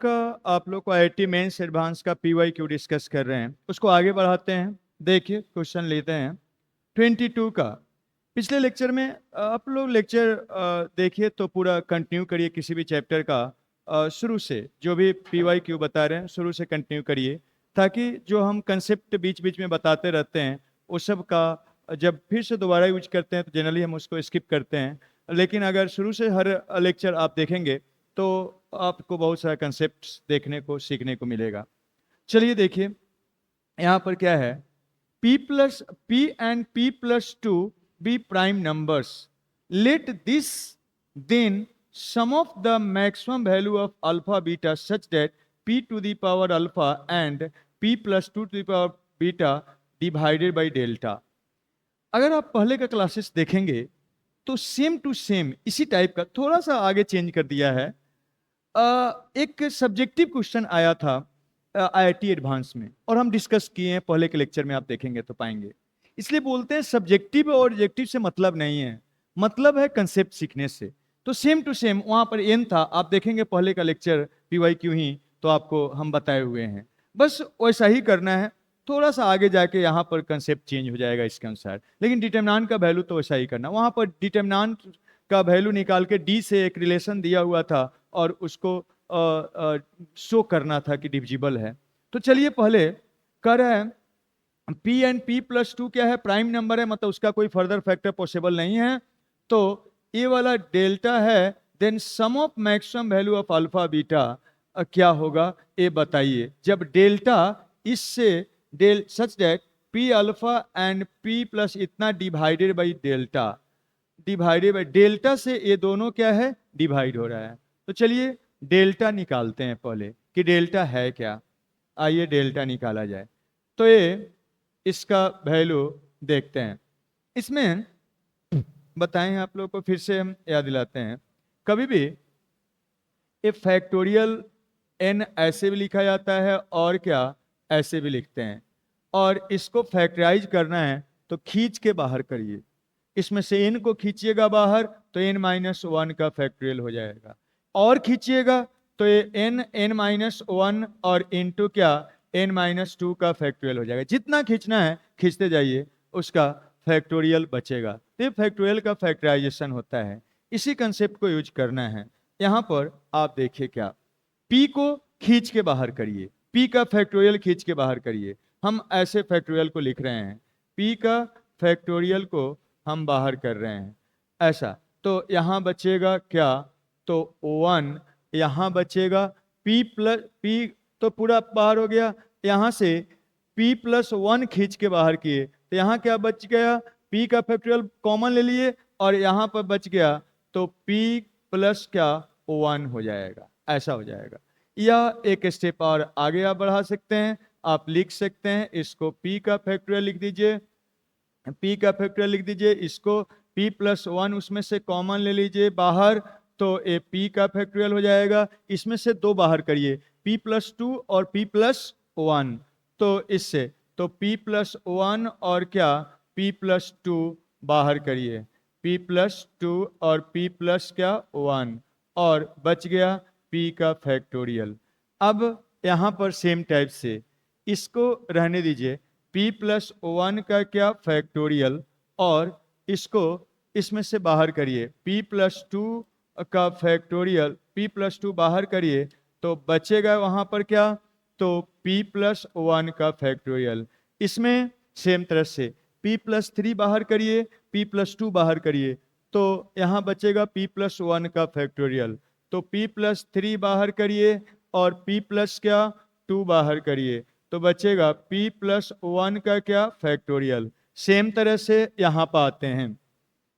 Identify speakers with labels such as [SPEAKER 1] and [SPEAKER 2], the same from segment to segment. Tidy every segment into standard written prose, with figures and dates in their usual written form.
[SPEAKER 1] का आप लोग को आईआईटी मेंस एडवांस का पीवाईक्यू डिस्कस कर रहे हैं, उसको आगे बढ़ाते हैं। देखिए क्वेश्चन लेते हैं 22 का। पिछले लेक्चर में आप लोग लेक्चर देखिए तो पूरा कंटिन्यू करिए किसी भी चैप्टर का, शुरू से जो भी पीवाईक्यू बता रहे हैं शुरू से कंटिन्यू करिए, ताकि जो हम कंसेप्ट बीच बीच में बताते रहते हैं उस सब का जब फिर से दोबारा यूज करते हैं तो जनरली हम उसको स्किप करते हैं। लेकिन अगर शुरू से हर लेक्चर आप देखेंगे तो आपको बहुत सारा कंसेप्ट देखने को सीखने को मिलेगा। चलिए देखिए यहाँ पर क्या है, p and p+2 be prime numbers. Let this then sum of the maximum value of alpha beta such that p to the power alpha and p+2 to the power beta divided by delta. अगर आप पहले का classes देखेंगे तो same to same इसी type का थोड़ा सा आगे चेंज कर दिया है। एक सब्जेक्टिव क्वेश्चन आया था आईआईटी एडवांस में और हम डिस्कस किए हैं पहले के लेक्चर में, आप देखेंगे तो पाएंगे। इसलिए बोलते हैं सब्जेक्टिव और ऑब्जेक्टिव से मतलब नहीं है, मतलब है कंसेप्ट सीखने से। तो सेम टू सेम वहां पर एन था, आप देखेंगे पहले का लेक्चर पीवाईक्यू ही तो आपको हम बताए हुए हैं, बस वैसा ही करना है। थोड़ा सा आगे जाके यहाँ पर कंसेप्ट चेंज हो जाएगा इसके अनुसार, लेकिन डिटरमिनेंट का वैल्यू तो वैसा ही करना। वहां पर डिटरमिनेंट का वैल्यू निकाल के डी से एक रिलेशन दिया हुआ था और उसको शो करना था कि डिविजिबल है। तो चलिए पहले कह रहे हैं p एंड p+2 क्या है, प्राइम नंबर है, मतलब उसका कोई फर्दर फैक्टर पॉसिबल नहीं है। तो ये वाला डेल्टा है, then sum of maximum value of alpha beta क्या होगा ये बताइए। जब डेल्टा इससे del such that p alpha and p plus इतना divided by delta, divided by delta से ये दोनों क्या है, डिवाइड हो रहा है। तो चलिए डेल्टा निकालते हैं पहले कि डेल्टा है क्या। आइए डेल्टा निकाला जाए। तो ये इसका वैल्यू देखते हैं। इसमें बताएं आप लोग को, फिर से हम याद दिलाते हैं, कभी भी ये फैक्टोरियल n ऐसे भी लिखा जाता है और क्या ऐसे भी लिखते हैं, और इसको फैक्टराइज करना है तो खींच के बाहर करिए। इसमें से n को खींचिएगा बाहर तो n-1 का फैक्टोरियल हो जाएगा, और खींचिएगा तो ये n-1 और इंटू क्या n-2 का फैक्टोरियल हो जाएगा। जितना खींचना है खींचते जाइए, उसका फैक्टोरियल बचेगा। तो ये फैक्टोरियल का फैक्टराइजेशन होता है, इसी कंसेप्ट को यूज करना है। यहाँ पर आप देखिए क्या, p को खींच के बाहर करिए, p का फैक्टोरियल खींच के बाहर करिए। हम ऐसे फैक्टोरियल को लिख रहे हैं, p का फैक्टोरियल को हम बाहर कर रहे हैं ऐसा। तो यहाँ बचेगा क्या, तो 1, यहाँ बचेगा p तो पूरा बाहर हो गया। यहाँ से p+1 खींच के बाहर किए तो यहाँ क्या बच गया, p का फैक्टोरियल कॉमन ले लिए और यहाँ पर बच गया तो p+1 हो जाएगा, ऐसा हो जाएगा। या एक स्टेप और आगे आप बढ़ा सकते हैं, आप लिख सकते हैं इसको p का फैक्टोरियल लिख दीजिए, p का फैक्टोरियल लिख दीजिए, इसको p+1 उसमें से कॉमन ले लीजिए बाहर तो ये p का फैक्टोरियल हो जाएगा। इसमें से 2 बाहर करिए, p+2 और p+1, तो इससे तो p+1 और क्या p+2 बाहर करिए, p+2 और p+1 और बच गया p का फैक्टोरियल। अब यहाँ पर सेम टाइप से इसको रहने दीजिए, p+1 का क्या फैक्टोरियल, और इसको इसमें से बाहर करिए, p+2 का फैक्टोरियल, p+2 बाहर करिए तो बचेगा वहां पर क्या, तो p+1 का फैक्टोरियल। इसमें सेम तरह से p+3 बाहर करिए, p+2 बाहर करिए तो यहाँ बचेगा p+1 का फैक्टोरियल। तो p+3 बाहर करिए और p+2 बाहर करिए तो बचेगा p+1 का क्या फैक्टोरियल। सेम तरह से यहाँ पर आते हैं,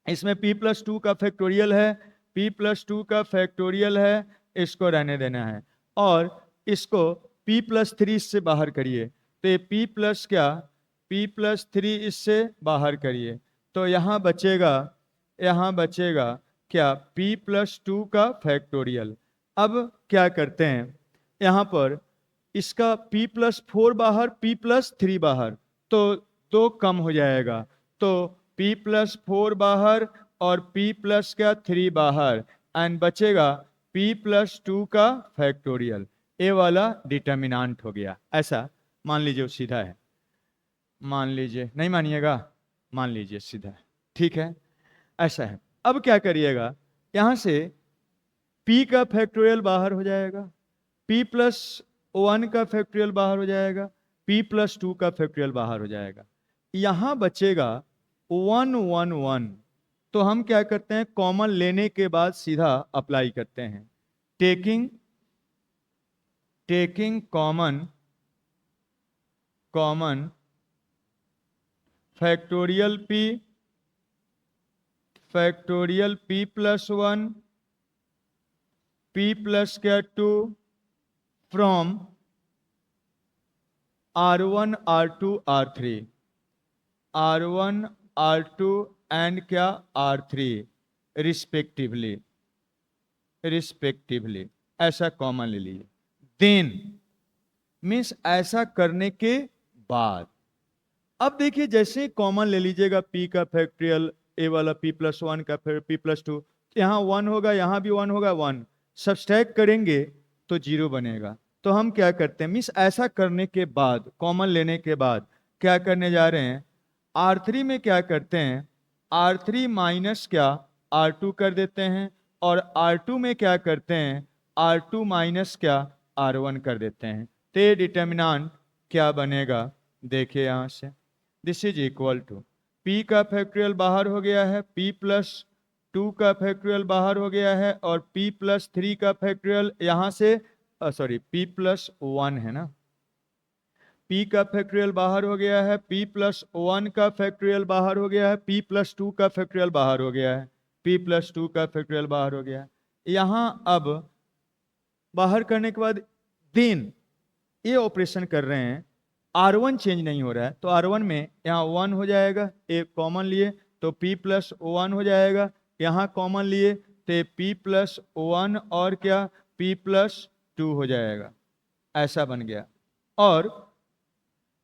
[SPEAKER 1] इसमें p+2 का फैक्टोरियल है, p+2 का फैक्टोरियल है, इसको रहने देना है, और इसको p+3 से बाहर करिए तो ये p+3 इससे बाहर करिए तो यहाँ बचेगा क्या p+2 का फैक्टोरियल। अब क्या करते हैं, यहाँ पर इसका p+4 बाहर, p+3 बाहर, तो 2 कम हो जाएगा, तो p+4 बाहर और p+3 बाहर, एंड बचेगा p+2 का फैक्टोरियल। ए वाला डिटर्मिनांट हो गया। ऐसा मान लीजिए, वो सीधा है, मान लीजिए, नहीं मानिएगा, मान लीजिए सीधा है, ठीक है, ऐसा है। अब क्या करिएगा, यहां से p का फैक्टोरियल बाहर हो जाएगा, p प्लस 1 का फैक्टोरियल बाहर हो जाएगा, p प्लस 2 का फैक्टोरियल बाहर हो जाएगा, यहां बचेगा 1 1 1। तो हम क्या करते हैं, कॉमन लेने के बाद सीधा अप्लाई करते हैं, taking common factorial p plus 1 p plus क्या 2 from R1 R2 R3 and क्या R3 रिस्पेक्टिवली, ऐसा कॉमन ले लीजिए। देन मीन्स ऐसा करने के बाद, अब देखिए जैसे कॉमन ले लीजिएगा p का फैक्टोरियल, a वाला p प्लस 1 का फिर p प्लस 2, यहाँ 1 होगा, यहाँ भी 1 होगा, 1 सब्सट्रैक्ट करेंगे तो 0 बनेगा। तो हम क्या करते हैं, मीन्स ऐसा करने के बाद, कॉमन लेने के बाद क्या करने जा रहे हैं, R3 में क्या करते हैं, R3 माइनस क्या R2 कर देते हैं, और R2 में क्या करते हैं, R2 माइनस क्या R1 कर देते हैं। तो ये डिटर्मिनेंट क्या बनेगा, देखिए यहां से, this is equal to p का फैक्टोरियल बाहर हो गया है, p प्लस 2 का फैक्टोरियल बाहर हो गया है, और p प्लस 3 का फैक्टोरियल यहां से, सॉरी p प्लस 1 है ना, p का फैक्टोरियल बाहर हो गया है, p प्लस 1 का फैक्टोरियल बाहर हो गया है, p प्लस 2 का फैक्टोरियल बाहर हो गया है, p प्लस 2 का फैक्टोरियल बाहर हो गया है। यहां अब बाहर करने के बाद देन ये ऑपरेशन कर रहे हैं, R1 चेंज नहीं हो रहा है, तो R1 में यहाँ 1 हो जाएगा, एक कॉमन लिए तो p प्लस 1 हो जाएगा, यहाँ कॉमन लिए तो p प्लस 1 और क्या p प्लस 2 हो जाएगा, ऐसा बन गया। और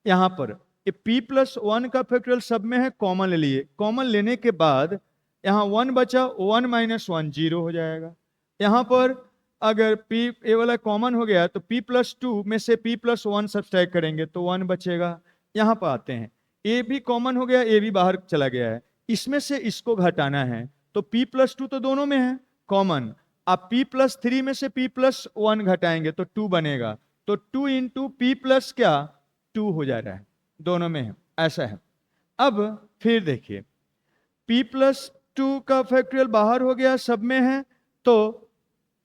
[SPEAKER 1] यहाँ पर ये p प्लस 1 का फैक्टोरियल सब में है, कॉमन ले लिए, कॉमन लेने के बाद यहाँ 1 बचा, 1 माइनस 1 0 हो जाएगा। यहाँ पर अगर p ये वाला कॉमन हो गया तो p प्लस 2 में से p प्लस 1 सब्सट्रैक्ट करेंगे तो 1 बचेगा। यहाँ पर आते हैं, a भी कॉमन हो गया, a भी बाहर चला गया है, इसमें से इसको घटाना है, तो p प्लस 2 तो दोनों में है कॉमन, आप p प्लस 3 में से p प्लस 1 घटाएंगे तो 2 बनेगा, तो 2 इंटू p प्लस क्या 2 हो जा रहा है, दोनों में है, ऐसा है। अब फिर देखिए p प्लस 2 का फैक्टोरियल बाहर हो गया, सब में है, तो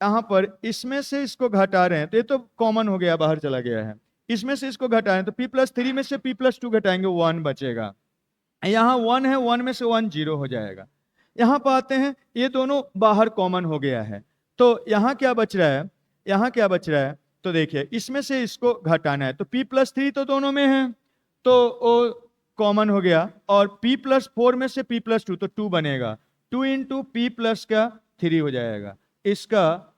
[SPEAKER 1] यहां पर इसमें से इसको घटा रहे हैं, तो ये तो कॉमन हो गया, बाहर चला गया है, इसमें से इसको घटा रहे हैं, तो p प्लस 3 में से p प्लस 2 घटाएंगे 1 बचेगा, यहाँ 1 है, 1 में से 1 0 हो जाएगा। यहाँ पर आते हैं, ये दोनों बाहर कॉमन हो गया है, तो यहाँ क्या बच रहा है, यहाँ क्या बच रहा है, तो देखिए इसमें से इसको घटाना है, तो p प्लस 3 तो दोनों में है, तो वो कॉमन हो गया, और p प्लस 4 में से p प्लस 2 तो 2 बनेगा, 2 इंटू p प्लस का 3 हो जाएगा, इसका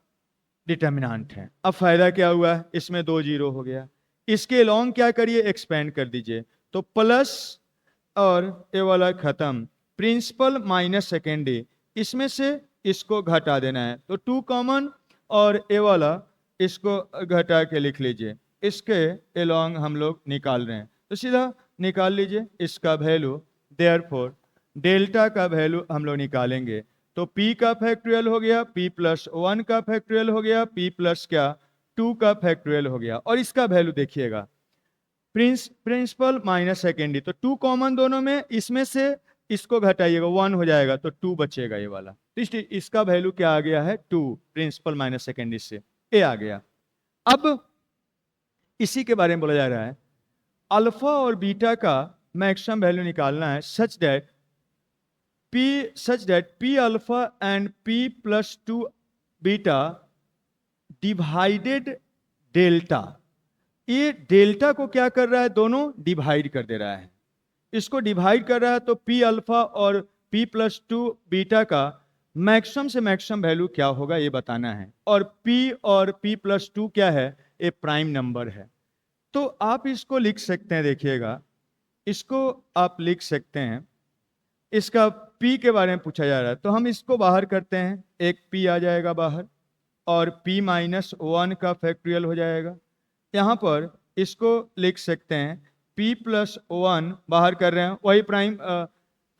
[SPEAKER 1] डिटर्मिनेंट है। अब फायदा क्या हुआ, इसमें 2 0 हो गया, इसके लॉन्ग क्या करिए, एक्सपेंड कर दीजिए, तो प्लस और ये वाला खत्म, प्रिंसिपल माइनस सेकेंडरी, इसमें से इसको घटा देना है, तो 2 कॉमन और ये वाला इसको घटा के लिख लीजिए, इसके एलॉन्ग हम लोग निकाल रहे हैं, तो सीधा निकाल लीजिए इसका वैल्यू, देयरफॉर डेल्टा का वैल्यू हम लोग निकालेंगे, तो p का फैक्टोरियल हो गया, p प्लस 1 का फैक्टोरियल हो गया, p प्लस क्या 2 का फैक्टोरियल हो गया, और इसका वैल्यू देखिएगा प्रिंसिपल माइनस सेकेंडरी, तो 2 कॉमन दोनों में, इसमें से इसको घटाइएगा 1 हो जाएगा, तो 2 बचेगा ये वाला, तो इसका वैल्यू क्या आ गया है 2, प्रिंसिपल माइनस सेकेंडरी से ए आ गया। अब इसी के बारे में बोला जा रहा है, अल्फा और बीटा का मैक्सिमम वैल्यू निकालना है such that p alpha and p plus 2 beta divided delta, ये डेल्टा को क्या कर रहा है, दोनों डिवाइड कर दे रहा है, इसको डिवाइड कर रहा है, तो p अल्फा और p प्लस 2 बीटा का मैक्सिमम से मैक्सिमम वैल्यू क्या होगा ये बताना है, और p और p प्लस 2 क्या है, ये प्राइम नंबर है, तो आप इसको लिख सकते हैं, देखिएगा इसको आप लिख सकते हैं, इसका p के बारे में पूछा जा रहा है, तो हम इसको बाहर करते हैं, एक p आ जाएगा बाहर, और p माइनस 1 का फैक्टोरियल हो जाएगा। यहाँ पर इसको लिख सकते हैं p प्लस 1 बाहर कर रहे हैं, वही प्राइम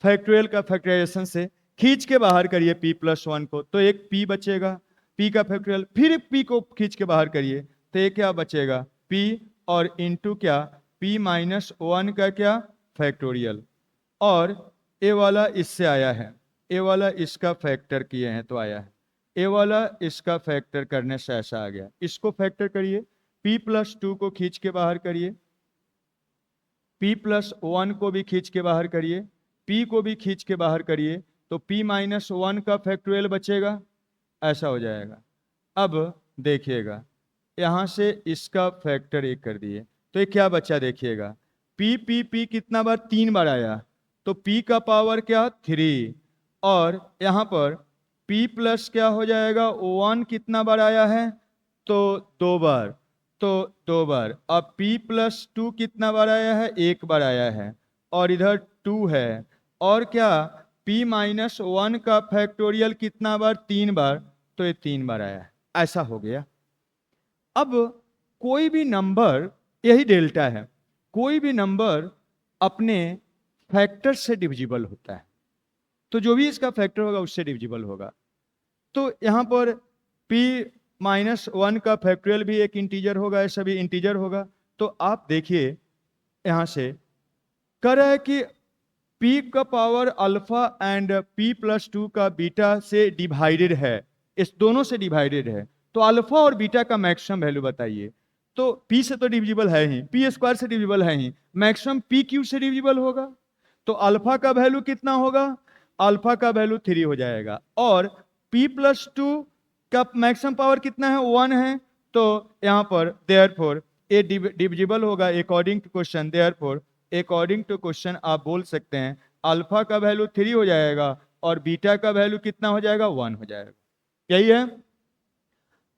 [SPEAKER 1] फैक्टोरियल का फैक्टराइजेशन से खींच के बाहर करिए p प्लस 1 को, तो एक p बचेगा, p का फैक्टोरियल, फिर p को खींच के बाहर करिए तो ये क्या बचेगा p और इंटू क्या p माइनस 1 का क्या फैक्टोरियल, और ए वाला इससे आया है, ए वाला इसका फैक्टर किए हैं तो आया है, ए वाला इसका फैक्टर करने से ऐसा आ गया। इसको फैक्टर करिए, p प्लस 2 को खींच के बाहर करिए, p प्लस 1 को भी खींच के बाहर करिए, p को भी खींच के बाहर करिए, तो p माइनस 1 का फैक्टोरियल बचेगा, ऐसा हो जाएगा। अब देखिएगा यहाँ से इसका फैक्टर एक कर दिए तो ये क्या बचा, देखिएगा p कितना बार, 3 बार आया, तो p का पावर क्या 3, और यहाँ पर p प्लस क्या हो जाएगा 1 कितना बार आया है, तो 2 बार, तो 2 बार। अब p प्लस 2 कितना बार आया है, 1 बार आया है, और इधर 2 है, और क्या p माइनस 1 का फैक्टोरियल कितना बार, 3 बार, तो ये 3 बार आया है, ऐसा हो गया। अब कोई भी नंबर, यही डेल्टा है, कोई भी नंबर अपने फैक्टर से डिविजिबल होता है, तो जो भी इसका फैक्टर होगा उससे डिविजिबल होगा। तो यहाँ पर p माइनस 1 का फैक्टोरियल भी एक इंटीजर होगा, ऐसा भी इंटीजर होगा। तो आप देखिए यहाँ से कह रहा है कि p का power alpha and p plus 2 का बीटा से डिवाइडेड है, इस दोनों से डिवाइडेड है, तो अल्फा और बीटा का मैक्सिमम वैल्यू बताइए। तो p से तो डिविजिबल है ही, p स्क्वायर से डिविजिबल है ही, मैक्सिमम p क्यू से डिविजिबल होगा, तो अल्फा का वैल्यू कितना होगा, अल्फा का वैल्यू 3 हो जाएगा, और p प्लस 2 का मैक्सिमम पावर कितना है, 1 है, तो यहाँ पर देयरफॉर ये डिविजिबल होगा according to question, therefore according to question आप बोल सकते हैं अल्फा का वैल्यू 3 हो जाएगा और बीटा का वैल्यू कितना हो जाएगा, 1 हो जाएगा। यही है,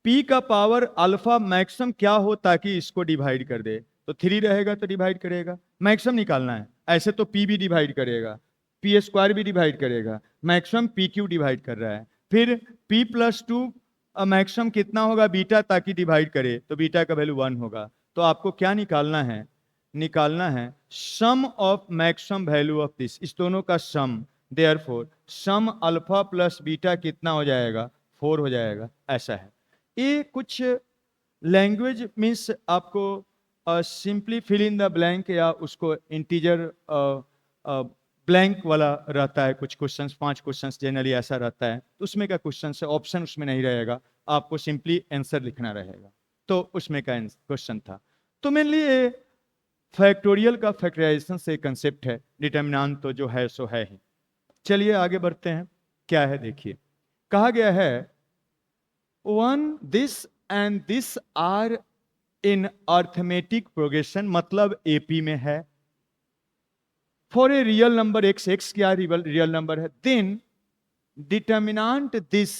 [SPEAKER 1] p का पावर अल्फा मैक्सिमम क्या हो ताकि इसको डिवाइड कर दे, तो 3 रहेगा तो डिवाइड करेगा, मैक्सिमम निकालना है, ऐसे तो p भी डिवाइड करेगा, p स्क्वायर भी डिवाइड करेगा, मैक्सिमम p क्यू डिवाइड कर रहा है, फिर p प्लस 2 मैक्सिमम कितना होगा बीटा ताकि डिवाइड करे, तो बीटा का वैल्यू 1 होगा। तो आपको क्या निकालना है, निकालना है sum of maximum value of this, इस दोनों का sum, therefore sum alpha plus beta कितना हो जाएगा, 4 हो जाएगा, ऐसा है। ये कुछ लैंग्वेज मीन्स आपको simply fill in the blank या उसको इंटीजर ब्लैंक वाला रहता है, कुछ क्वेश्चंस 5 क्वेश्चंस जनरली ऐसा रहता है, तो उसमें का क्वेश्चन से ऑप्शन उसमें नहीं रहेगा, आपको सिंपली आंसर लिखना रहेगा, तो उसमें का क्वेश्चन था। तो मेनली ये फैक्टोरियल का फैक्टराइजेशन से कंसेप्ट है, डिटर्मिनेंट तो जो है सो है ही। चलिए आगे बढ़ते हैं, क्या है देखिए, कहा गया है 1 this and this are in arithmetic progression, मतलब एपी में है, for a real number x, x क्या रियल नंबर है, then determinant this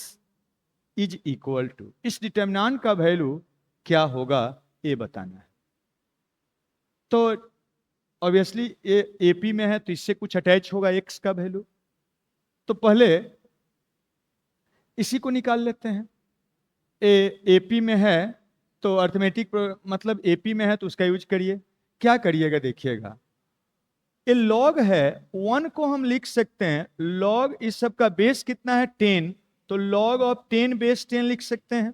[SPEAKER 1] is equal to, इस डिटर्मिनेंट का वैल्यू क्या होगा ये बताना है। तो ऑब्वियसली ये एपी में है तो इससे कुछ अटैच होगा x का वैल्यू, तो पहले इसी को निकाल लेते हैं। एपी में है तो अर्थमेटिक मतलब एपी में है तो उसका यूज करिए। क्या करिएगा देखिएगा, ये लॉग है 1 को हम लिख सकते हैं, लॉग इस सब का बेस कितना है 10, तो लॉग ऑफ 10 बेस 10 लिख सकते हैं।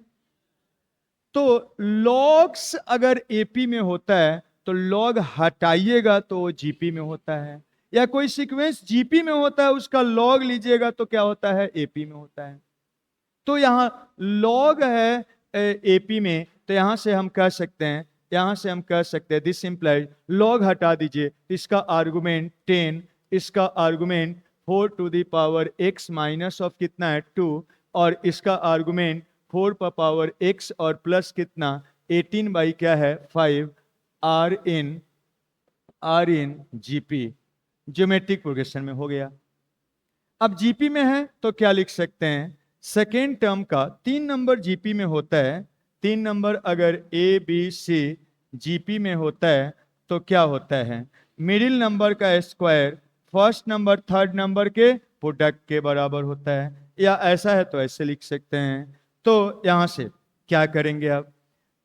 [SPEAKER 1] तो लॉग्स अगर एपी में होता है तो लॉग हटाइएगा तो जीपी में होता है, या कोई सीक्वेंस जीपी में होता है उसका लॉग लीजिएगा तो क्या होता है, एपी में होता है। तो यहां लॉग है एपी में, तो यहां से हम कह सकते हैं, यहां से हम कह सकते हैं दिस इंप्लाइज, लॉग हटा दीजिए, इसका आर्गुमेंट 10, इसका argument 4 to the power x minus of कितना है 2, और इसका आर्गुमेंट 4 पर पावर x और प्लस कितना 18 बाई क्या है 5, are in GP, geometric progression में हो गया। अब जीपी में है तो क्या लिख सकते हैं, सेकेंड टर्म का 3 नंबर जीपी में होता है, 3 नंबर अगर ए बी सी जीपी में होता है तो क्या होता है, मिडिल नंबर का square first number third number के प्रोडक्ट के बराबर होता है, या ऐसा है तो ऐसे लिख सकते हैं। तो यहाँ से क्या करेंगे आप?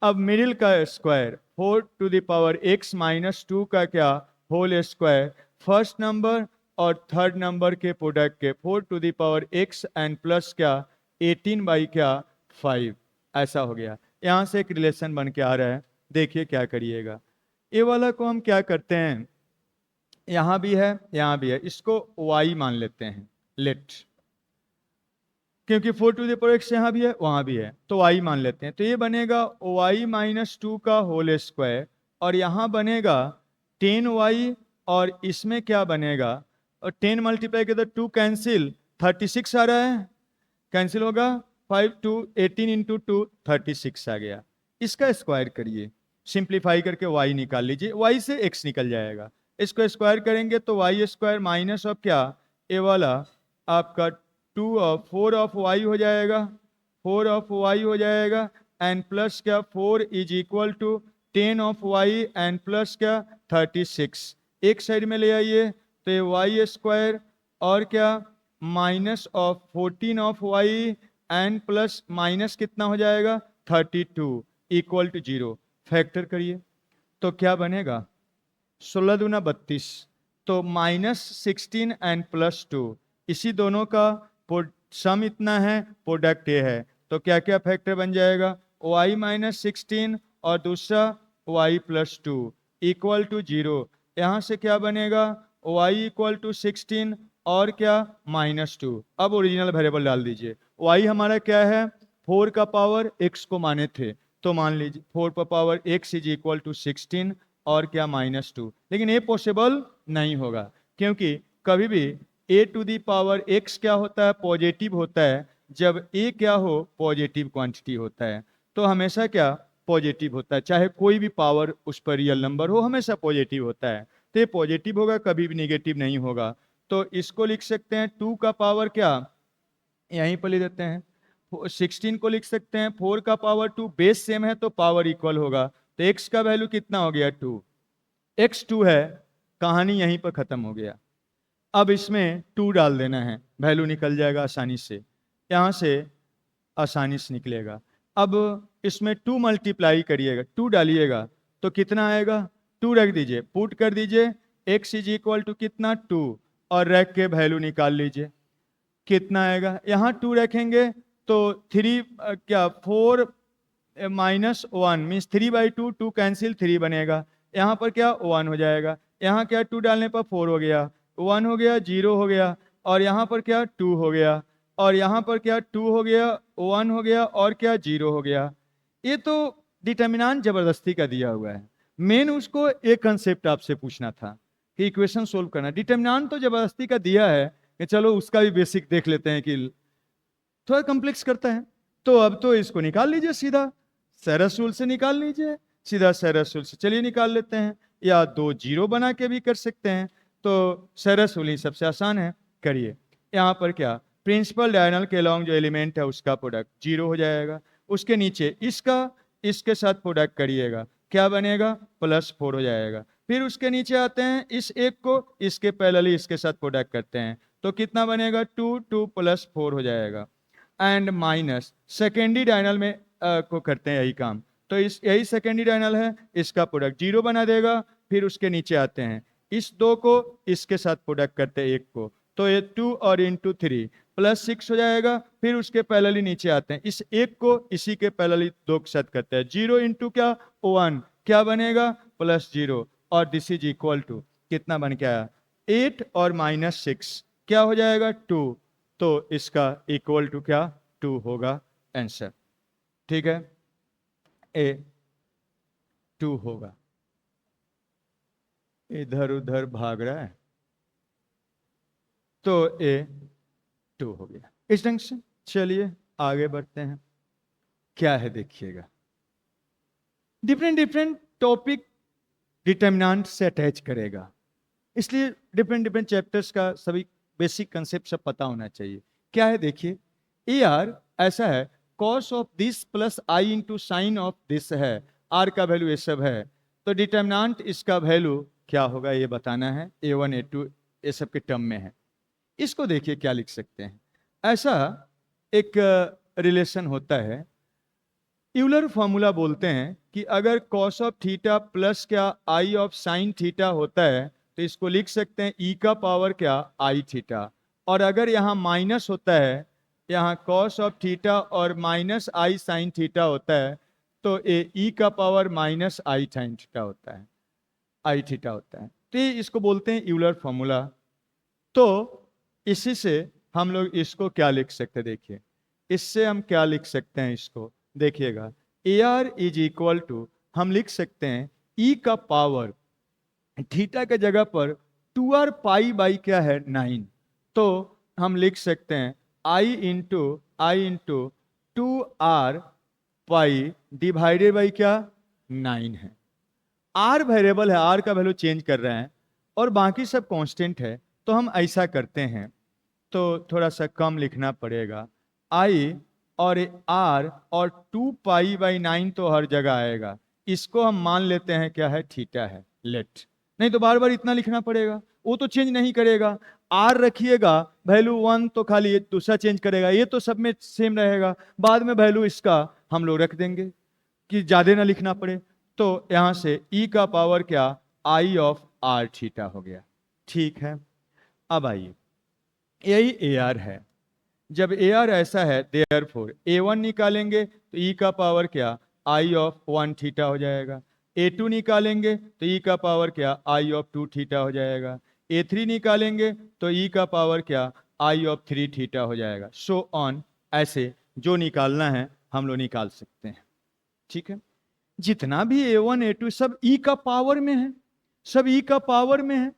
[SPEAKER 1] अब मिडिल का square 4 to the power x minus 2 का क्या होल स्क्वायर, फर्स्ट नंबर और थर्ड नंबर के प्रोडक्ट के 4 to the power x and plus क्या 18 बाई क्या 5, ऐसा हो गया। यहाँ से एक रिलेशन बन के आ रहा है। देखिए क्या करिएगा, ये वाला को हम क्या करते हैं, यहाँ भी है यहाँ भी है, इसको y मान लेते हैं लेट, क्योंकि 4 टू द पावर x यहाँ भी है वहाँ भी है, तो y मान लेते हैं। तो ये बनेगा y माइनस 2 का होल स्क्वायर, और यहाँ बनेगा 10y, और इसमें क्या बनेगा, और 10 मल्टीप्लाई के तो 2 कैंसिल, 36 आ रहा है, कैंसिल होगा 5 2 18 इंटू 2 36 आ गया। इसका स्क्वायर करिए, सिंप्लीफाई करके y निकाल लीजिए, y से x निकल जाएगा, इसको स्क्वायर करेंगे तो y स्क्वायर माइनस ऑफ क्या ये वाला आपका 2 ऑफ 4 ऑफ y हो जाएगा, 4 ऑफ y हो जाएगा, एंड प्लस क्या 4 is equal to 10 of y and plus क्या 36, एक साइड में ले आइए तो ये y स्क्वायर और क्या minus of 14 of y and plus minus कितना हो जाएगा 32 इक्वल टू 0, फैक्टर करिए तो क्या बनेगा 16 दूना 32, तो -16 एंड प्लस 2, इसी दोनों का सम इतना है, प्रोडक्ट ये है, तो क्या क्या फैक्टर बन जाएगा y माइनस 16 और दूसरा y प्लस 2 इक्वल टू 0। यहाँ से क्या बनेगा y इक्वल टू 16 और क्या -2। अब ओरिजिनल वेरिएबल डाल दीजिए, y हमारा क्या है 4 का पावर x को माने थे, तो मान लीजिए 4 का power x is equal to 16 और क्या -2, लेकिन ये पॉसिबल नहीं होगा, क्योंकि कभी भी a to the power x क्या होता है पॉजिटिव होता है, जब a क्या हो पॉजिटिव क्वांटिटी होता है, तो हमेशा क्या पॉजिटिव होता है, चाहे कोई भी पावर उस पर रियल नंबर हो हमेशा पॉजिटिव होता है, तो ये पॉजिटिव होगा, कभी भी निगेटिव नहीं होगा। तो इसको लिख सकते हैं 2 का पावर क्या यहीं पर लिख देते हैं, 16 को लिख सकते हैं 4 का पावर 2, बेस सेम है तो पावर इक्वल होगा, तो x का वैल्यू कितना हो गया 2, x 2 है, कहानी यहीं पर खत्म हो गया। अब इसमें 2 डाल देना है, वैल्यू निकल जाएगा आसानी से, यहाँ से आसानी से निकलेगा। अब इसमें 2 मल्टीप्लाई करिएगा, 2 डालिएगा तो कितना आएगा, 2 रख दीजिए, पुट कर दीजिए, x इज इक्वल टू कितना 2, और रख के वैल्यू निकाल लीजिए कितना आएगा। यहाँ 2 रखेंगे तो 3 क्या 4 माइनस 1 मीन्स 3/2, 2 कैंसिल 3 बनेगा, यहाँ पर क्या 1 हो जाएगा, यहाँ क्या 2 डालने पर 4 हो गया, 1 हो गया 0 हो गया, और यहाँ पर क्या 2 हो गया, और यहाँ पर क्या 2 हो गया 1 हो गया और क्या 0 हो गया। ये तो डिटर्मिनेंट जबरदस्ती का दिया हुआ है, मेन उसको एक कंसेप्ट आपसे पूछना था कि इक्वेशन सोल्व करना, डिटर्मिनेंट तो जबरदस्ती का दिया है कि चलो उसका भी बेसिक देख लेते हैं कि थोड़ा कॉम्प्लेक्स करता है, तो अब तो इसको निकाल लीजिए, सीधा सेरस रूल से निकाल लीजिए, सीधा सेरस रूल से चलिए निकाल लेते हैं, या 2 जीरो बना के भी कर सकते हैं, तो सेरस रूल ही सबसे आसान है, करिए। यहाँ पर क्या प्रिंसिपल डायगोनल के अलॉन्ग जो एलिमेंट है उसका प्रोडक्ट 0 हो जाएगा, उसके नीचे इसका इसके साथ प्रोडक्ट करिएगा, क्या बनेगा +4 हो जाएगा, फिर उसके नीचे आते हैं इस एक को इसके पैरेलली इसके साथ प्रोडक्ट करते हैं, तो कितना बनेगा 2 2 +4 हो जाएगा, एंड माइनस सेकेंडरी डायगोनल में को करते हैं यही काम, तो इस यही सेकेंडरी डायगोनल है, इसका प्रोडक्ट 0 बना देगा, फिर उसके नीचे आते हैं इस 2 को इसके साथ प्रोडक्ट करते हैं एक को, तो ये 2 और इंटू 3 +6 हो जाएगा, फिर उसके पैरेलली नीचे आते हैं इस एक को इसी के पैरेलली 2 के साथ करते हैं, 0 इंटू क्या 1 क्या बनेगा +0, और दिस इज इक्वल टू कितना बन के आया 8 और -6 क्या हो जाएगा 2, तो इसका इक्वल टू क्या 2 होगा आंसर, ठीक है, ए 2 होगा। इधर उधर भाग रहा है तो ए 2 हो गया इस ढंग से। चलिए आगे बढ़ते हैं, क्या है देखिएगा, डिफरेंट डिफरेंट टॉपिक डिटर्मिनेंट से अटैच करेगा, इसलिए डिफरेंट डिफरेंट चैप्टर्स का सभी बेसिक कंसेप्ट सब पता होना चाहिए। क्या है देखिए, ए आर ऐसा है cos of this plus I into sine of this है, आर का वैल्यू ये सब है, तो डिटर्मिनेंट इसका वैल्यू क्या होगा ये बताना है, A1 A2 ये सब के टर्म में है। इसको देखिए क्या लिख सकते हैं, ऐसा एक रिलेशन होता है, यूलर फॉर्मूला बोलते हैं कि अगर कॉस ऑफ थीटा प्लस क्या आई ऑफ साइन थीटा होता है तो इसको लिख सकते हैं ई का पावर क्या आई थीटा, और अगर यहाँ माइनस होता है, यहाँ कॉस ऑफ थीटा और माइनस आई साइन थीटा होता है तो ये ई का पावर माइनस आई साइन थीटा होता है, आई थीटा होता है। तो ये इसको बोलते हैं यूलर फॉर्मूला। तो इसी से हम लोग इसको क्या लिख सकते हैं, देखिए इससे हम क्या लिख सकते हैं, इसको देखिएगा A R is equal to हम लिख सकते हैं ई का पावर थीटा के जगह पर 2r पाई बाई क्या है 9, तो हम लिख सकते हैं I into 2r pi divided by क्या 9 है। r वेरिएबल है, r का वैल्यू चेंज कर रहे हैं और बाकी सब कांस्टेंट है, तो हम ऐसा करते हैं तो थोड़ा सा कम लिखना पड़ेगा, i और r और 2 पाई बाई 9 तो हर जगह आएगा, इसको हम मान लेते हैं क्या है थीटा है, लेट, नहीं तो बार बार इतना लिखना पड़ेगा, वो तो चेंज नहीं करेगा। r रखिएगा वैल्यू 1 तो खाली दूसरा चेंज करेगा, ये तो सब में सेम रहेगा, बाद में वैल्यू इसका हम लोग रख देंगे कि ज्यादा ना लिखना पड़े। तो यहां से e का पावर क्या आई ऑफ r थीटा हो गया, ठीक है। अब आइए यही ए आर है, जब ए आर ऐसा है देयरफॉर A1 निकालेंगे तो ई का पावर क्या आई ऑफ 1 थीटा हो जाएगा, A2 निकालेंगे तो ई का पावर क्या आई ऑफ 2 थीटा हो जाएगा, A3 निकालेंगे तो ई का पावर क्या आई ऑफ 3 थीटा हो जाएगा, सो ऑन, ऐसे जो निकालना है हम लोग निकाल सकते हैं, ठीक है। जितना भी A1 A2 सब ई का पावर में है, सब ई का पावर में है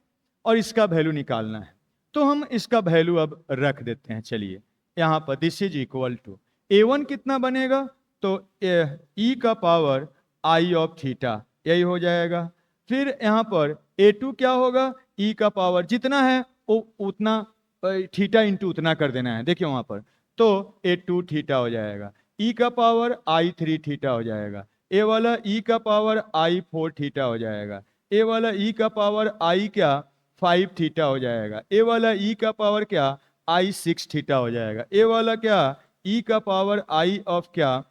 [SPEAKER 1] और इसका वैल्यू निकालना है, तो हम इसका वैल्यू अब रख देते हैं। चलिए यहां पर this is equal to A1 कितना बनेगा तो ई का पावर आई ऑफ थीटा यही हो जाएगा, फिर यहां पर A2 क्या होगा ई का पावर जितना है वो उतना थीटा इंटू उतना कर देना है, देखिए वहां पर, तो A2 थीटा हो जाएगा, ई का पावर I3 थीटा हो जाएगा, ए वाला ई का पावर I4 थीटा हो जाएगा, ए वाला ई का पावर आई क्या 5 थीटा हो जाएगा, ए वाला ई का पावर क्या I6 थीटा हो जाएगा, ए वाला क्या ई का पावर आई ऑफ क्या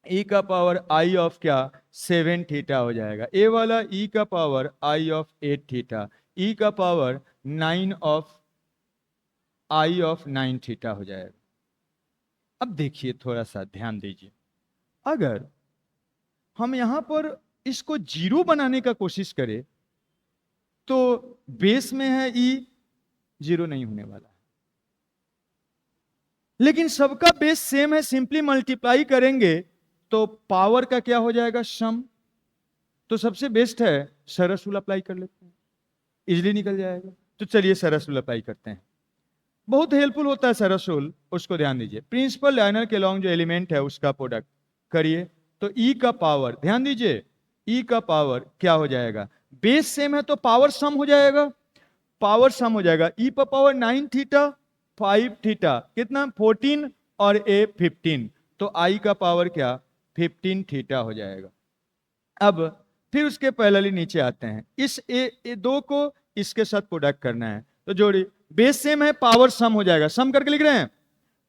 [SPEAKER 1] ई का पावर आई ऑफ क्या 7 थीटा हो जाएगा, ए वाला ई का पावर आई ऑफ 8 थीटा, ई का power 9 of I of 9 theta हो जाएगा। अब देखिए थोड़ा सा ध्यान दीजिए, अगर हम यहां पर इसको जीरो बनाने का कोशिश करें तो बेस में है ई, जीरो नहीं होने वाला है, लेकिन सबका बेस सेम है, सिंपली मल्टीप्लाई करेंगे तो पावर का क्या हो जाएगा सम, तो सबसे बेस्ट है सरस रूल अप्लाई कर लेते हैं, इजिली निकल जाएगा। तो चलिए सरस रूल अप्लाई करते हैं, बहुत हेल्पफुल होता है सरस रूल, उसको ध्यान दीजिए। प्रिंसिपल लाइनर के लॉन्ग जो एलिमेंट है उसका प्रोडक्ट करिए तो ई का पावर, ध्यान दीजिए ई का पावर क्या हो जाएगा, बेस सेम है तो पावर सम हो जाएगा, पावर सम हो जाएगा, ई पर पावर 9 थीटा 5 थीटा कितना 14 और ए 15, तो आई का पावर क्या 15 थीटा हो जाएगा। अब फिर उसके पैरेलली नीचे आते हैं, इस ए दो को इसके साथ प्रोडक्ट करना है, तो जोड़ी बेस सेम है पावर सम हो जाएगा, सम करके लिख रहे हैं,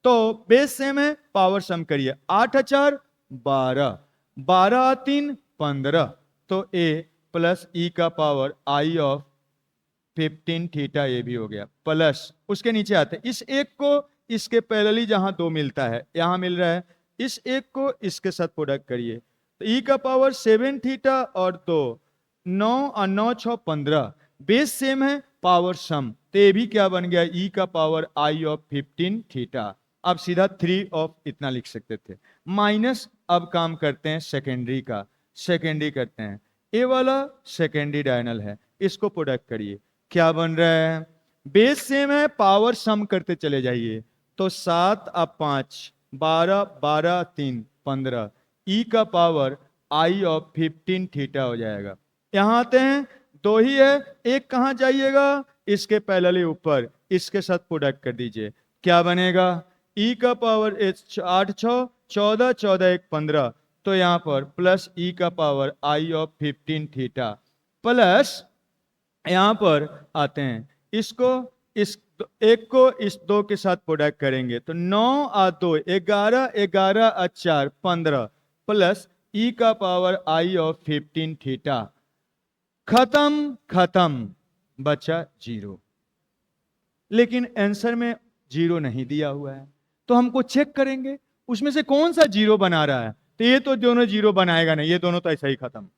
[SPEAKER 1] तो बेस सेम है पावर सम करिए, 8 4 12, 12 3 15, तो ए प्लस ई का पावर आई ऑफ 15 थीटा ये भी हो गया, प्लस उसके नीचे आते हैं, इस एक को इसके पैरेलली जहां दो मिलता है यहां मिल रहा है, इस एक को इसके साथ प्रोडक्ट करिए तो ई का पावर 7 थीटा और 2 9 और 9 6 15, बेस सेम है पावर सम, तो ये भी क्या बन गया ई का पावर आई ऑफ 15 थीटा। अब सीधा 3 ऑफ इतना लिख सकते थे, माइनस अब काम करते हैं सेकेंडरी का, सेकेंडरी करते हैं, ए वाला सेकेंडरी डायनल है, इसको प्रोडक्ट करिए, क्या बन रहा है बेस सेम है पावर सम करते चले जाइए, तो 7 अब 5 12 12 3 15, ई का पावर आई ऑफ 15 थीटा हो जाएगा। यहां आते हैं दो ही है, एक कहां जाइएगा इसके पैरेलली ऊपर, इसके साथ प्रोडक्ट कर दीजिए, क्या बनेगा ई का पावर 8 6 14 14 1 15, तो यहां पर प्लस ई का power I of 15 theta, plus यहां पर आते हैं इसको इस तो एक को इस 2 के साथ प्रोडक्ट करेंगे तो 9 और 2 11, 11 और 4 15 प्लस ई का पावर आई ऑफ 15 थीटा। खत्म खत्म, बचा 0। लेकिन आंसर में 0 नहीं दिया हुआ है, तो हमको चेक करेंगे उसमें से कौन सा 0 बना रहा है। तो ये तो दोनों 0 बनाएगा नहीं, ये दोनों तो ऐसा ही खत्म।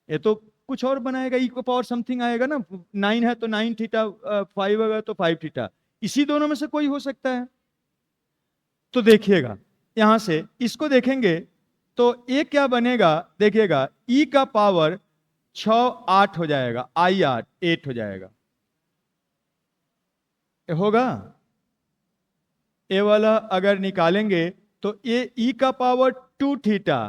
[SPEAKER 1] ये तो कुछ और बनाएगा, ई को पावर समथिंग आएगा ना। 9 है तो 9 थीटा, 5 है तो 5 थीटा, इसी दोनों में से कोई हो सकता है। तो देखिएगा यहां से इसको देखेंगे तो ये क्या बनेगा, देखिएगा ई का पावर 6 8 हो जाएगा, आई 8 हो जाएगा। ये होगा, ए वाला अगर निकालेंगे तो ये ई का पावर 2 थीटा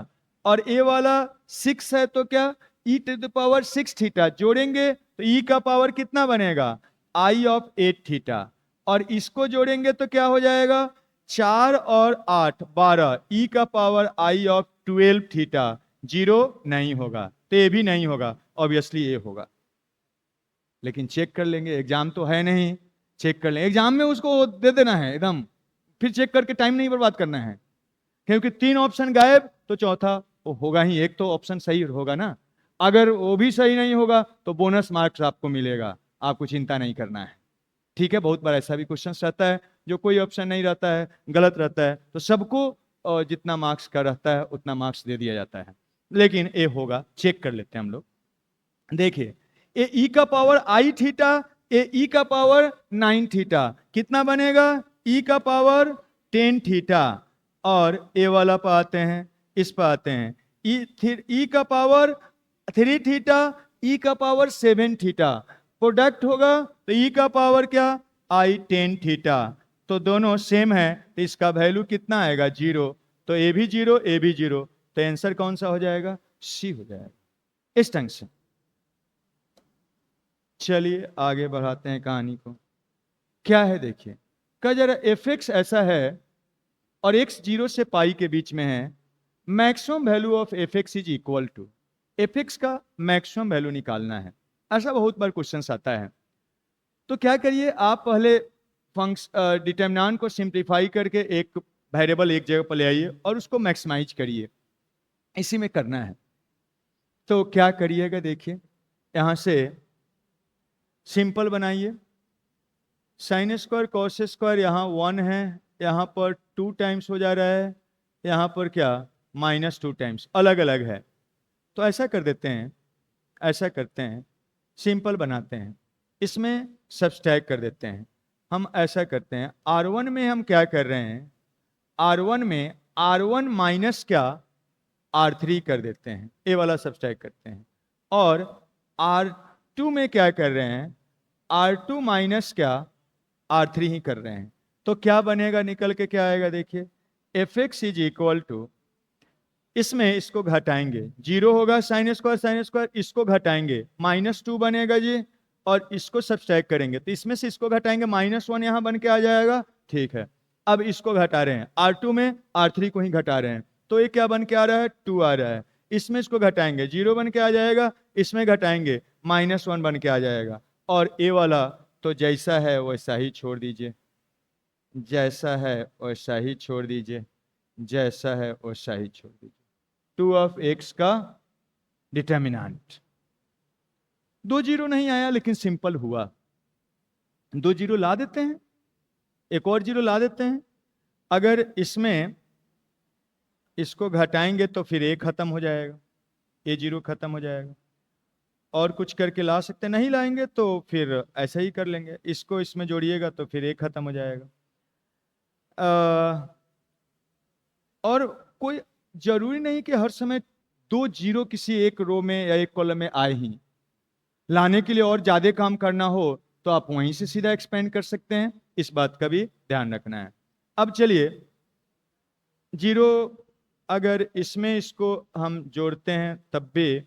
[SPEAKER 1] और ए वाला 6 है तो क्या ई टू द पावर 6 थीटा, जोड़ेंगे तो ई का पावर कितना बनेगा, आई ऑफ 8 थीटा। और इसको जोड़ेंगे तो क्या हो जाएगा, 4 और 8 12, ई का पावर आई ऑफ 12 थीटा। 0 नहीं होगा, तो ये भी नहीं होगा, ऑब्वियसली ये होगा। लेकिन चेक कर लेंगे, एग्जाम तो है नहीं, चेक कर लेंगे। एग्जाम में उसको दे देना है एकदम, फिर चेक करके टाइम नहीं बर्बाद करना है, क्योंकि 3 ऑप्शन गायब तो चौथा वो होगा ही, एक तो ऑप्शन सही होगा ना। अगर वो भी सही नहीं होगा तो बोनस मार्क्स आपको मिलेगा, आपको चिंता नहीं करना है। ठीक है, बहुत बार ऐसा भी क्वेश्चन रहता है जो कोई ऑप्शन नहीं रहता है, गलत रहता है, तो सबको जितना मार्क्स का रहता है उतना मार्क्स दे दिया जाता है। लेकिन ये होगा, चेक कर लेते हैं हम लोग। देखिए ए ई का पावर आई थीटा, ए ई का पावर 9 थीटा, कितना बनेगा, ई का पावर 10 थीटा। और ए वाला पर आते हैं, इस पर आते हैं, ई का पावर 3 थीटा, ई का पावर 7 थीटा। प्रोडक्ट होगा तो ई का पावर क्या, आई 10 थीटा। तो दोनों सेम है तो इसका वैल्यू कितना आएगा, 0। तो ए भी 0, ए भी 0, तो आंसर कौन सा हो जाएगा, सी हो जाएगा। इस ढंग से चलिए आगे बढ़ाते हैं कहानी को। क्या है देखिए, का जरा एफ एक्स ऐसा है और एक्स 0 से पाई के बीच में है। Maximum value of F X is equal to, F X का मैक्सिमम वैल्यू निकालना है। ऐसा बहुत बार क्वेश्चन आता है। तो क्या करिए, आप पहले डिटर्मिनेंट को सिंप्लीफाई करके एक वेरिएबल एक जगह पर ले आइए और उसको मैक्सिमाइज करिए, इसी में करना है। तो क्या करिएगा, देखिए यहां से सिंपल बनाइए, साइन स्क्वायर कॉस स्क्वायर, यहाँ 1 है, यहाँ पर 2 टाइम्स हो जा रहा है, यहाँ पर क्या -2 टाइम्स, अलग अलग है। तो ऐसा कर देते हैं, ऐसा करते हैं, सिंपल बनाते हैं, इसमें सब्सट्रैक्ट कर देते हैं। हम ऐसा करते हैं, R1 में हम क्या कर रहे हैं, R1 में R1 माइनस क्या R3 कर देते हैं, ये वाला सब्सट्रैक्ट करते हैं। और R2 में क्या कर रहे हैं, R2 माइनस क्या R3 ही कर रहे हैं। तो क्या बनेगा, निकल के क्या आएगा, देखिए F X is equal to, इसमें इसको घटाएंगे, 0 होगा, साइन स्क्वायर इसको घटाएंगे, -2 बनेगा जी, और इसको सब्सट्रैक्ट करेंगे तो इसमें से इसको घटाएंगे, -1 यहां बन के आ जाएगा। ठीक है, अब इसको घटा रहे हैं, R2 में R3 को ही घटा रहे हैं, तो ये क्या बन के आ रहा है, 2 आ रहा है। इसमें इसको घटाएंगे, 0 बन के आ जाएगा, इसमें घटाएंगे, -1 बन के आ जाएगा। और ए वाला तो जैसा है वैसा ही छोड़ दीजिए, जैसा है वैसा ही छोड़ दीजिए, जैसा है वैसा ही छोड़ दीजिए। 2 ऑफ एक्स का डिटर्मिनेंट, 2 0 नहीं आया लेकिन सिंपल हुआ। 2 0 ला देते हैं, एक और 0 ला देते हैं। अगर इसमें इसको घटाएंगे तो फिर ए खत्म हो जाएगा, ए 0 खत्म हो जाएगा। और कुछ करके ला सकते, नहीं लाएंगे तो फिर ऐसा ही कर लेंगे, इसको इसमें जोड़िएगा तो फिर ए खत्म हो जाएगा। और कोई जरूरी नहीं कि हर समय 2 0 किसी एक रो में या एक कॉलम में आए ही। लाने के लिए और ज्यादा काम करना हो तो आप वहीं से सीधा एक्सपेंड कर सकते हैं, इस बात का भी ध्यान रखना है। अब चलिए 0 अगर इसमें इसको हम जोड़ते हैं तब भी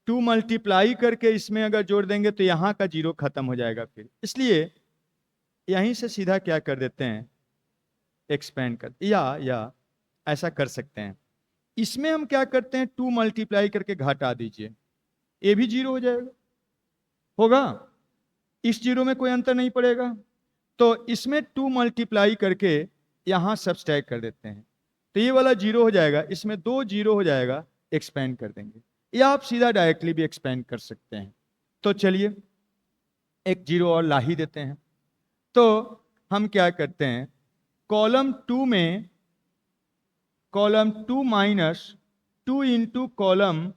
[SPEAKER 1] 2 मल्टीप्लाई करके इसमें अगर जोड़ देंगे तो यहाँ का 0 खत्म हो जाएगा फिर, इसलिए यहीं से सीधा क्या कर देते हैं, एक्सपेंड कर, या ऐसा कर सकते हैं। इसमें हम क्या करते हैं, 2 मल्टीप्लाई करके घटा दीजिए, ये भी 0 हो जाएगा, होगा। इस जीरो में कोई अंतर नहीं पड़ेगा, तो इसमें 2 मल्टीप्लाई करके यहाँ सब्सट्रैक्ट कर देते हैं, तो ये वाला जीरो हो जाएगा, इसमें 2 जीरो हो जाएगा, एक्सपेंड कर देंगे, या आप सीधा डायरेक्टली भी एक्सपेंड कर सकते हैं। तो चलिए एक जीरो और ला ही देते हैं। तो हम क्या करते हैं, कॉलम 2 माइनस 2 इंटू कॉलम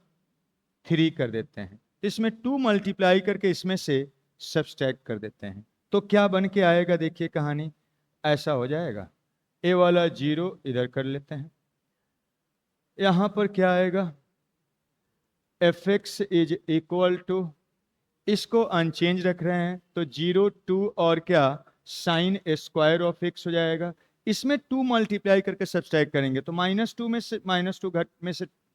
[SPEAKER 1] 3 कर देते हैं, इसमें 2 मल्टीप्लाई करके इसमें से सब्सट्रैक्ट कर देते हैं, तो क्या बन के आएगा, देखिए कहानी ऐसा हो जाएगा। ए वाला जीरो इधर कर लेते हैं, यहां पर क्या आएगा, F X is equal to, इसको अनचेंज रख रहे हैं तो 0 2 और क्या साइन स्क्वायर ऑफ एक्स हो जाएगा, इसमें 2 मल्टीप्लाई करके सब्सट्रैक्ट करेंगे तो -2 में से -2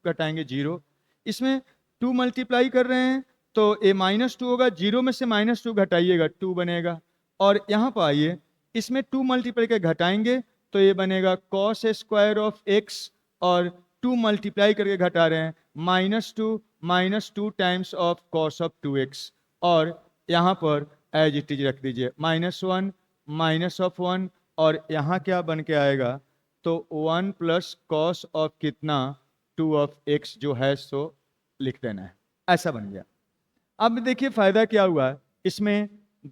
[SPEAKER 1] घटाएंगे 0, इसमें 2 मल्टीप्लाई कर रहे हैं तो ये -2 होगा, 0 में से -2 घटाइएगा 2 बनेगा, और यहाँ पर आइए इसमें 2 मल्टीप्लाई करके घटाएंगे तो ये बनेगा कॉस स्क्वायर ऑफ एक्स, और 2 मल्टीप्लाई करके घटा रहे हैं -2 times of cos of 2x, और यहाँ पर एज इट इज रख दीजिए -1 माइनस ऑफ 1, और यहाँ क्या बन के आएगा, तो 1 प्लस कॉस ऑफ कितना 2 ऑफ x जो है सो लिख देना है, ऐसा बन गया। अब देखिए फायदा क्या हुआ, इसमें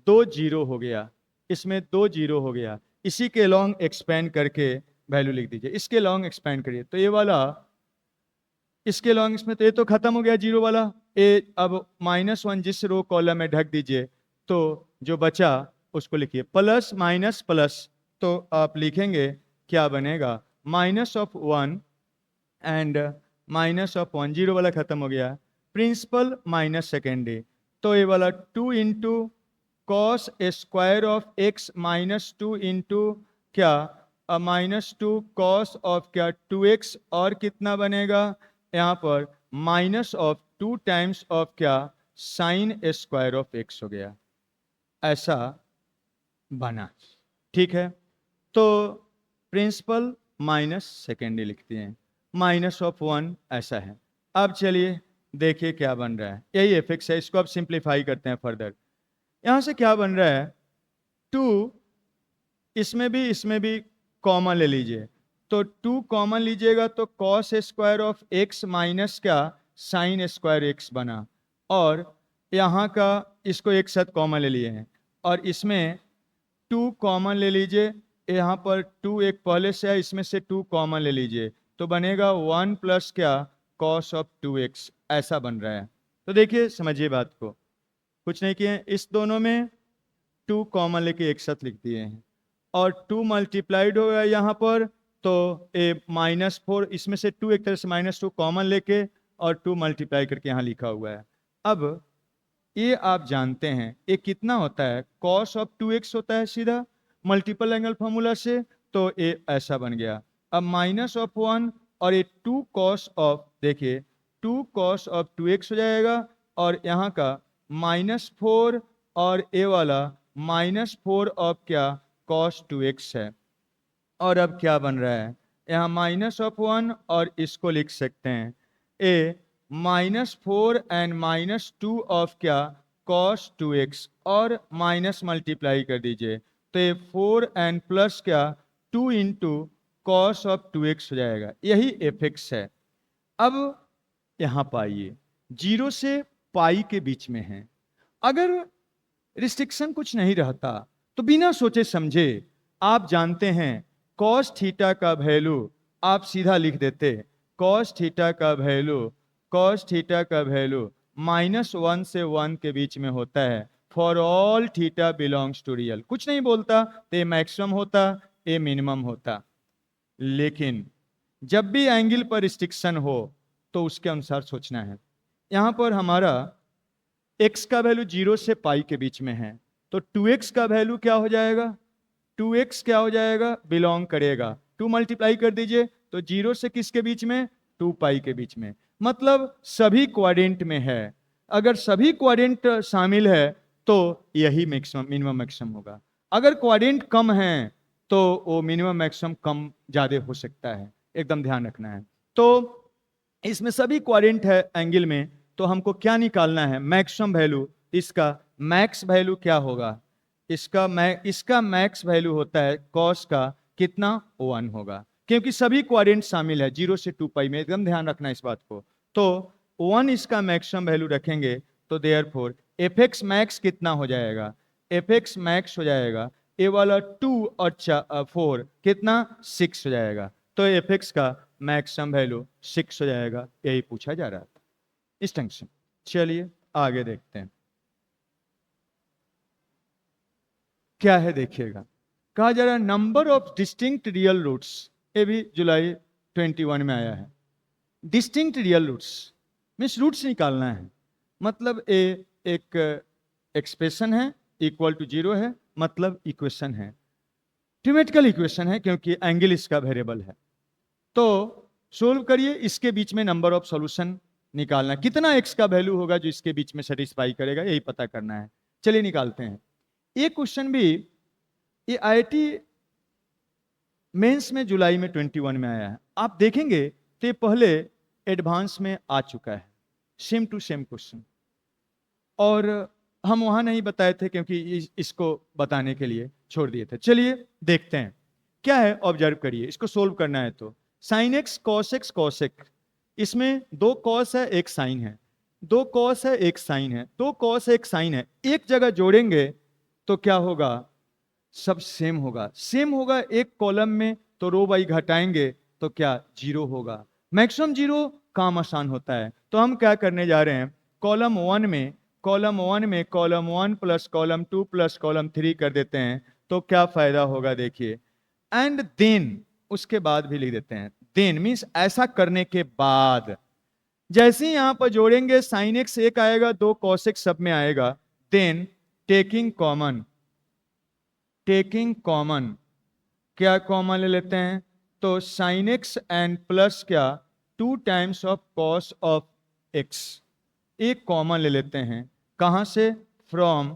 [SPEAKER 1] 2 जीरो हो गया, इसमें 2 जीरो हो गया, इसी के लॉन्ग एक्सपेंड करके वैल्यू लिख दीजिए, इसके लॉन्ग एक्सपेंड करिए तो ये वाला इसके लॉन्ग, इसमें तो ये तो खत्म हो गया जीरो वाला, ए अब -1 जिस रो कॉलम में ढक दीजिए, तो जो बचा उसको लिखिए प्लस माइनस प्लस, तो आप लिखेंगे क्या बनेगा, -1 एंड -1, जीरो वाला खत्म हो गया, प्रिंसिपल माइनस सेकेंडरी, तो ये वाला 2 into cos square of x -2 into क्या -2 कॉस ऑफ क्या 2x, और कितना बनेगा यहाँ पर माइनस ऑफ 2 टाइम्स ऑफ क्या साइन स्क्वायर ऑफ एक्स हो गया, ऐसा बना। ठीक है, तो प्रिंसिपल माइनस सेकेंडरी लिखते हैं, -1 ऐसा है। अब चलिए देखिए क्या बन रहा है, यही एफएक्स है, इसको अब सिंप्लीफाई करते हैं फर्दर। यहां से क्या बन रहा है, 2 इसमें भी कॉमन ले लीजिए, तो 2 कॉमन लीजिएगा तो cos square of x minus क्या साइन स्क्वायर एक्स बना, और यहाँ का इसको एक साथ कॉमन ले लिए हैं, और इसमें 2 कॉमन ले लीजिए, यहाँ पर 2 एक पहले से है, इसमें से 2 कॉमन ले लीजिए तो बनेगा 1 प्लस क्या कॉस ऑफ 2x, ऐसा बन रहा है। तो देखिए समझिए बात को, कुछ नहीं किए, इस दोनों में 2 कॉमन लेके एक साथ लिख दिए हैं, और 2 मल्टीप्लाइड हो गया यहाँ पर, तो ए -4, इसमें से 2 एक तरह से -2 कॉमन लेके और 2 मल्टीप्लाई करके यहाँ लिखा हुआ है। अब ये आप जानते हैं ये कितना होता है, कॉस ऑफ 2x होता है सीधा मल्टीपल एंगल फॉर्मूला से, तो ये ऐसा बन गया। अब -1 और ये 2 कॉस ऑफ, देखिए 2 कॉस ऑफ 2x हो जाएगा, और यहाँ का -4 और ए वाला -4 ऑफ क्या कॉस 2x है, और अब क्या बन रहा है, यहाँ -1 और इसको लिख सकते हैं ए -4 एंड -2 ऑफ क्या कॉस 2x, और माइनस मल्टीप्लाई कर दीजिए तो ये 4 एंड प्लस क्या 2 इंटू कॉस ऑफ 2x हो जाएगा, यही एफएक्स है। अब यहाँ पाइए 0 से पाई के बीच में है, अगर रिस्ट्रिक्शन कुछ नहीं रहता तो बिना सोचे समझे आप जानते हैं कॉस थीटा का वैल्यू आप सीधा लिख देते, कॉस थीटा का वैल्यू -1 से 1 के बीच में होता है for all theta belongs to real, कुछ नहीं बोलता तो ये मैक्सिमम होता, ये मिनिमम होता। लेकिन जब भी एंगल पर रिस्ट्रिक्शन हो तो उसके अनुसार सोचना है। यहां पर हमारा x का वैल्यू 0 से पाई के बीच में है, तो 2x का वैल्यू क्या हो जाएगा, 2x क्या हो जाएगा, बिलोंग करेगा, 2 मल्टीप्लाई कर दीजिए तो 0 से किसके बीच में, 2 पाई के बीच में, मतलब सभी क्वाड्रेंट में है। अगर सभी क्वाड्रेंट शामिल है तो यही मैक्सिमम मिनिमम मैक्सिमम होगा, अगर क्वाड्रेंट कम है तो वो मिनिमम मैक्सिमम कम ज्यादा हो सकता है, एकदम ध्यान रखना है। तो इसमें सभी क्वाड्रेंट है एंगल में, तो हमको क्या निकालना है, मैक्सिमम वैल्यू इसका मैक्स वैल्यू क्या होगा, इसका मैक्स वैल्यू होता है कॉस का कितना 1 होगा, क्योंकि सभी क्वाड्रेंट शामिल है 0 से 2 पाई में, एकदम ध्यान रखना इस बात को। तो 1 इसका मैक्सिमम वैल्यू रखेंगे, तो देयरफॉर एफ एक्स मैक्स कितना हो जाएगा, एफ एक्स मैक्स हो जाएगा ए वाला 2 और 4 कितना 6 हो जाएगा। तो एफ एक्स का मैक्सिमम वैल्यू 6 हो जाएगा, यही पूछा जा रहा था इस ढंग से। चलिए आगे देखते हैं क्या है, देखिएगा। कहा जा रहा है number of distinct real roots, ये भी जुलाई 21 में आया है। Distinct real roots means roots निकालना है, मतलब एक एक्सप्रेशन है इक्वल टू 0 है, मतलब इक्वेशन है, ट्रिमेटिकल इक्वेशन है क्योंकि एंगल इसका वेरिएबल है। तो सोल्व करिए, इसके बीच में नंबर ऑफ सॉल्यूशन निकालना, कितना एक्स का वैल्यू होगा जो इसके बीच में सेटिस्फाई करेगा, यही पता करना है। चलिए निकालते हैं। ये क्वेश्चन भी ये आईआईटी मेंस में जुलाई में 21 में आया है। आप देखेंगे तो ये पहले एडवांस में आ चुका है, सेम टू सेम क्वेश्चन, और हम वहां नहीं बताए थे क्योंकि इसको बताने के लिए छोड़ दिए थे। चलिए देखते हैं क्या है, ऑब्जर्व करिए, इसको सोल्व करना है। तो sine x cos x cos x, इसमें 2 कॉस है 1 साइन है, 2 कॉस है 1 साइन है, 2 कॉस 1 साइन है, एक जगह जोड़ेंगे तो क्या होगा, सब सेम होगा, सेम होगा एक कॉलम में, तो रो बाई घटाएंगे तो क्या 0 होगा। मैक्सिमम 0 काम आसान होता है, तो हम क्या करने जा रहे हैं, कॉलम 1 में column 1 plus column 2 plus column 3 कर देते हैं, तो क्या फायदा होगा देखिए। एंड देन उसके बाद भी लिख देते हैं, देन मीन्स ऐसा करने के बाद जैसे ही यहां पर जोड़ेंगे साइन एक्स 1 आएगा, 2 कॉस एक्स सब में आएगा, देन टेकिंग कॉमन क्या कॉमन ले लेते हैं, तो साइन एक्स एंड प्लस क्या 2 times of cos of x, एक कॉमन ले लेते हैं, कहां से, फ्रॉम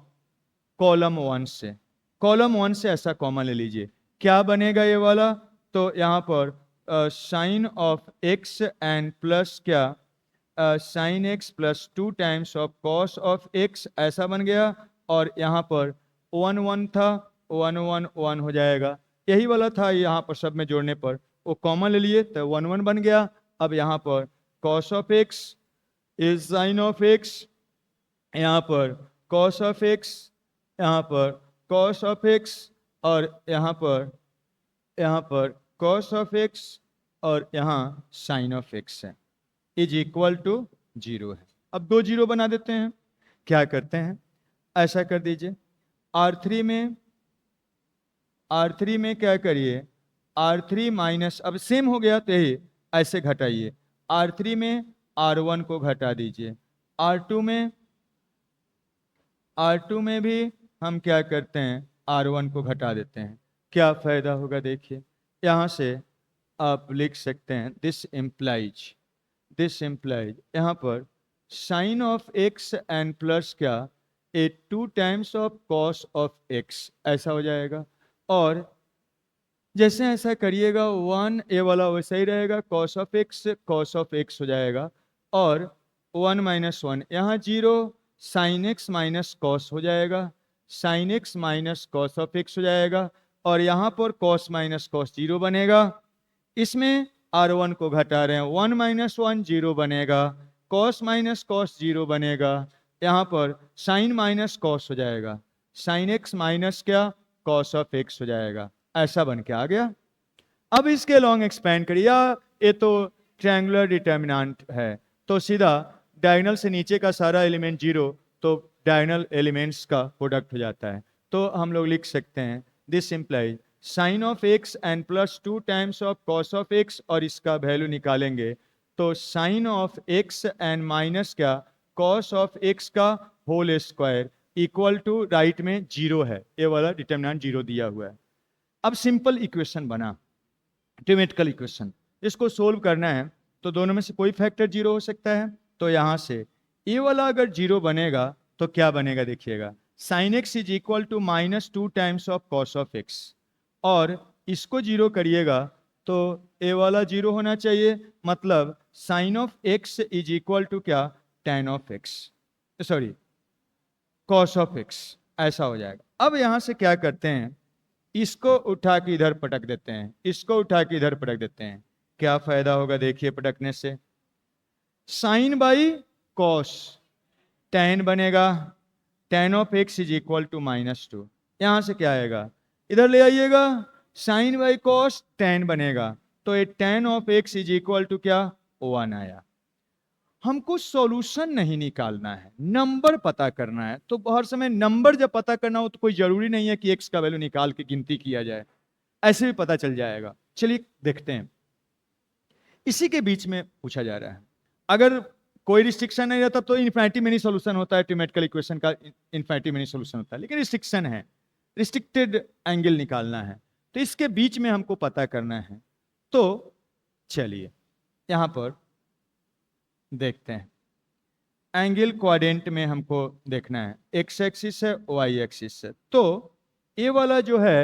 [SPEAKER 1] कॉलम 1 से, कॉलम 1 से ऐसा कॉमन ले लीजिए, क्या बनेगा ये वाला, तो यहां पर sine of x and plus क्या sine x plus 2 times of cos of x, ऐसा बन गया, और यहाँ पर 1 1 था, 1 1 1 हो जाएगा, यही वाला था, यहाँ पर सब में जोड़ने पर वो कॉमन ले लिए तो 1 1 बन गया। अब यहाँ पर cos of x is sine of x, यहाँ पर कॉस ऑफ एक्स, यहाँ पर कॉस ऑफ एक्स, और यहाँ पर कॉस ऑफ एक्स, और यहाँ साइन ऑफ एक्स है, इज इक्वल टू 0 है। अब 2 0 बना देते हैं, क्या करते हैं, ऐसा कर दीजिए, R3 में क्या करिए, R3 माइनस, अब सेम हो गया तो यही ऐसे घटाइए, R3 में R1 को घटा दीजिए, R2 में भी हम क्या करते हैं, R1 को घटा देते हैं, क्या फायदा होगा देखिए, यहां से आप लिख सकते हैं दिस इम्प्लाइज यहाँ पर sine of x and plus क्या 2 times of cos of x, ऐसा हो जाएगा, और जैसे ऐसा करिएगा 1 ए वाला वैसा ही रहेगा, कॉस ऑफ एक्स हो जाएगा, और 1 माइनस 1 यहाँ 0, साइन एक्स माइनस कॉस हो जाएगा, sine x minus cos of x हो जाएगा, और यहाँ पर कॉस माइनस कॉस 0 बनेगा, इसमें R1 को घटा रहे हैं, 1 माइनस 1 0 बनेगा, कॉस माइनस कॉस 0 बनेगा, यहाँ पर साइन माइनस कॉस हो जाएगा, साइन एक्स माइनस क्या कॉस ऑफ एक्स हो जाएगा, ऐसा बन के आ गया। अब इसके लॉन्ग एक्सपेंड करिए, ये तो ट्रायंगुलर डिटर्मिनेंट है, तो सीधा डायगोनल से नीचे का सारा एलिमेंट 0, तो डायगोनल एलिमेंट्स का प्रोडक्ट हो जाता है, तो हम लोग लिख सकते हैं this implies sine of x and plus 2 times of cos of X, और इसका वैल्यू निकालेंगे तो sine of x and minus क्या कॉस ऑफ एक्स का whole square equal to right में 0 है, ये वाला डिटर्मिनेंट 0 दिया हुआ है। अब सिंपल इक्वेशन बना, ट्रिमेटिकल इक्वेशन, इसको सोल्व करना है तो दोनों में से कोई फैक्टर 0 हो सकता है, तो यहाँ से ये वाला अगर 0 बनेगा तो क्या बनेगा देखिएगा, sine X is equal to minus 2 times of cos of X, और इसको 0 करिएगा तो ए वाला 0 होना चाहिए, मतलब sine of x is equal to क्या tan of x, sorry cos of x, ऐसा हो जाएगा। अब यहां से क्या करते हैं, इसको उठा के इधर पटक देते हैं, इसको उठा के इधर पटक देते हैं। क्या फायदा होगा देखिए पटकने से, साइन बाई कॉस, tan बनेगा, tan of x is equal to -2। यहां से क्या आएगा, इधर ले आइएगा, साइन बाई कॉस tan बनेगा, तो ये tan of x is equal to क्या, 1 आया। हमको सॉल्यूशन नहीं निकालना है, नंबर पता करना है। तो हर समय नंबर जब पता करना हो तो कोई जरूरी नहीं है कि एक्स का वैल्यू निकाल के गिनती किया जाए, ऐसे भी पता चल जाएगा। चलिए देखते हैं, इसी के बीच में पूछा जा रहा है, अगर कोई रिस्ट्रिक्शन नहीं रहता तो इन्फिनिटी में नहीं सॉल्यूशन होता है, ट्रिमेटिकल इक्वेशन का इन्फिनिटी में नहीं सॉल्यूशन होता है, लेकिन रिस्ट्रिक्शन है, रिस्ट्रिक्टेड एंगल निकालना है, तो इसके बीच में हमको पता करना है। तो चलिए यहां पर देखते हैं, एंगल क्वाड्रेंट में हमको देखना है, एक्स एक्सिस है, वाई एक्सिस है। तो ये वाला जो है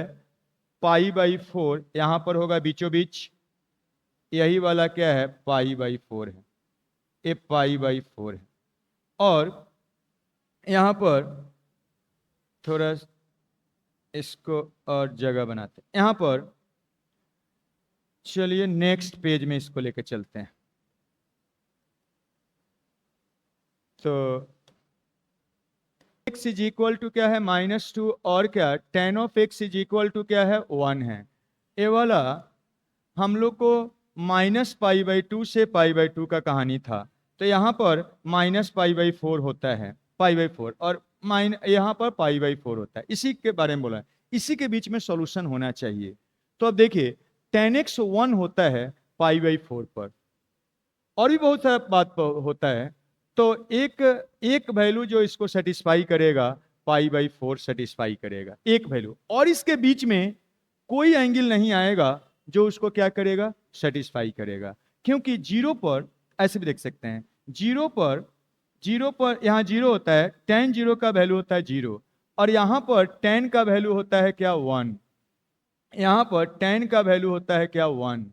[SPEAKER 1] π/4 यहां पर होगा बीचों बीच, यही वाला क्या है, π/4 है, ये π/4 है। और यहां पर थोड़ा इसको और जगह बनाते हैं, यहां पर चलिए नेक्स्ट पेज में इसको लेकर चलते हैं। तो x इज इक्वल टू क्या है, -2, और क्या, tan of x is equal to क्या है, 1 है। ये वाला हम लोग को -π/2 से π/2 का कहानी था, तो यहाँ पर -π/4 होता है, π/4, और यहाँ पर π/4 होता है, इसी के बारे में बोला है, इसी के बीच में सॉल्यूशन होना चाहिए। तो अब देखिए tan x 1 होता है π/4 पर, और भी बहुत सारा बात होता है। तो एक वैल्यू जो इसको सेटिस्फाई करेगा, π/4 सेटिस्फाई करेगा एक वैल्यू, और इसके बीच में कोई एंगल नहीं आएगा जो उसको क्या करेगा, सेटिस्फाई करेगा। क्योंकि जीरो पर ऐसे भी देख सकते हैं, जीरो पर यहाँ जीरो होता है, tan 0 का वैल्यू होता है 0, और यहाँ पर tan का वैल्यू होता है क्या, 1, यहाँ पर tan का वैल्यू होता है क्या, 1,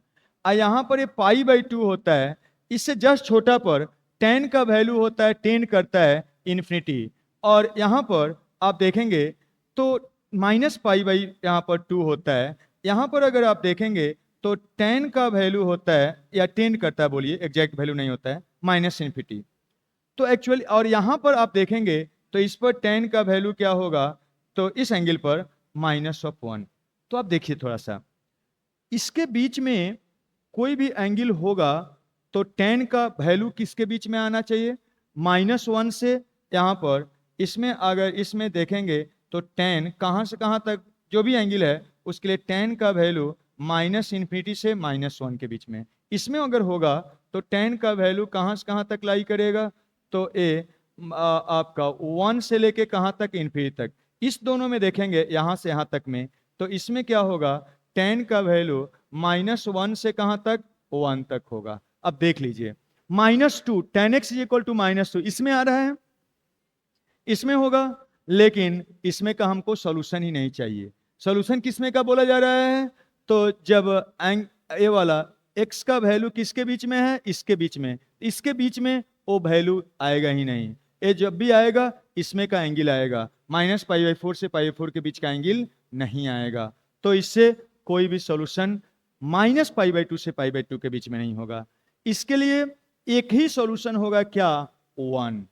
[SPEAKER 1] और यहाँ पर ये π/2 होता है, इससे जस्ट छोटा पर tan का वैल्यू होता है, 10 करता है इन्फिनिटी, और यहाँ पर आप देखेंगे तो -π/ यहाँ पर 2 होता है। यहाँ पर अगर आप देखेंगे तो tan का वैल्यू होता है, या 10 करता है, बोलिए एग्जैक्ट वैल्यू नहीं होता है, -इन्फिनिटी। तो एक्चुअली, और यहाँ पर आप देखेंगे तो इस पर tan का वैल्यू क्या होगा, तो इस एंगल पर -1। तो आप देखिए थोड़ा सा, इसके बीच में कोई भी एंगल होगा तो tan का वैल्यू किसके बीच में आना चाहिए, -1 से यहाँ पर, इसमें अगर इसमें देखेंगे तो tan कहाँ से कहाँ तक जो भी एंगल है उसके लिए tan का वैल्यू -इन्फिनिटी से -1 के बीच में, इसमें अगर होगा तो tan का वैल्यू कहाँ से कहाँ तक लाई करेगा, तो आपका 1 से लेके कहाँ तक, इन्फिनिटी तक। इस दोनों में देखेंगे यहाँ से यहाँ तक में, तो इसमें क्या होगा, tan का वैल्यू -1 से कहाँ तक, 1 तक होगा। अब देख लीजिए, -2 tan x is equal to -2 इसमें आ रहा है, इसमें होगा, लेकिन इसमें का हमको सॉल्यूशन ही नहीं चाहिए। सॉल्यूशन किसमें का बोला जा रहा है, तो जब ये वाला x का वैल्यू किसके बीच में है, इसके बीच में, इसके बीच में वो वैल्यू आएगा ही नहीं, ये जब भी आएगा इसमें का एंगल आएगा, -π/4 से π/4 के बीच का एंगल नहीं आएगा। तो इससे कोई भी सॉल्यूशन -π/2 से π/2 के बीच में नहीं होगा। इसके लिए एक ही सॉल्यूशन होगा, क्या, 1,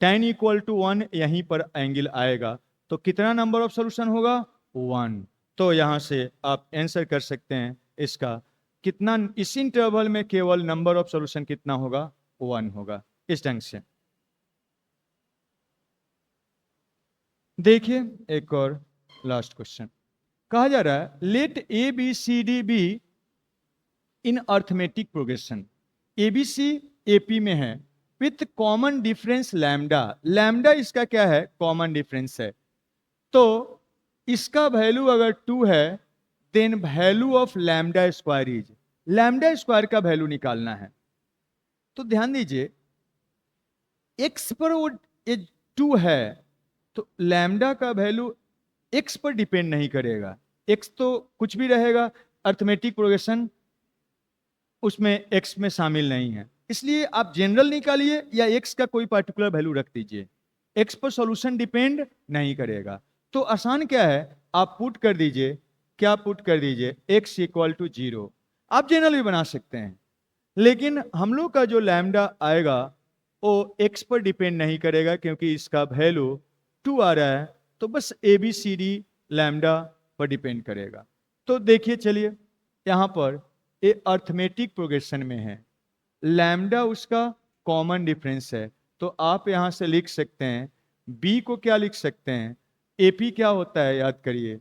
[SPEAKER 1] tan इक्वल टू 1, यहीं पर एंगल आएगा, तो कितना नंबर ऑफ सॉल्यूशन होगा, 1। तो यहां से आप आंसर कर सकते हैं इसका, कितना, इस इंटरवल में केवल नंबर ऑफ सॉल्यूशन कितना होगा, 1 होगा। इस ढंग से देखिए, एक और लास्ट क्वेश्चन कहा जा रहा है, let ABCD be in arithmetic progression, ABC AP में है with common difference lambda, lambda इसका क्या है, कॉमन डिफरेंस है। तो इसका वैल्यू अगर 2 है, then value of lambda square is, lambda square का वैल्यू निकालना है। तो ध्यान दीजिए, x पर वो 2 है, तो लैम्डा का वैल्यू x पर डिपेंड नहीं करेगा, x तो कुछ भी रहेगा, अर्थमेटिक प्रोग्रेशन उसमें x में शामिल नहीं है, इसलिए आप जनरल निकालिए या x का कोई पर्टिकुलर वैल्यू रख दीजिए। एक्स पर सॉल्यूशन डिपेंड नहीं करेगा। तो आसान क्या है, आप पुट कर दीजिए, क्या पुट कर दीजिए, x इक्वल टू 0। आप जनरल भी बना सकते हैं, लेकिन हम लोग का जो लैम्डा आएगा वो x पर डिपेंड नहीं करेगा, क्योंकि इसका वैल्यू 2 आ रहा है, तो बस ABCD लैम्डा पर डिपेंड करेगा। तो देखिए, चलिए यहाँ पर ये अर्थमेटिक प्रोग्रेशन में है, लैम्डा उसका कॉमन डिफरेंस है, तो आप यहाँ से लिख सकते हैं b को क्या लिख सकते हैं, AP क्या होता है याद करिए,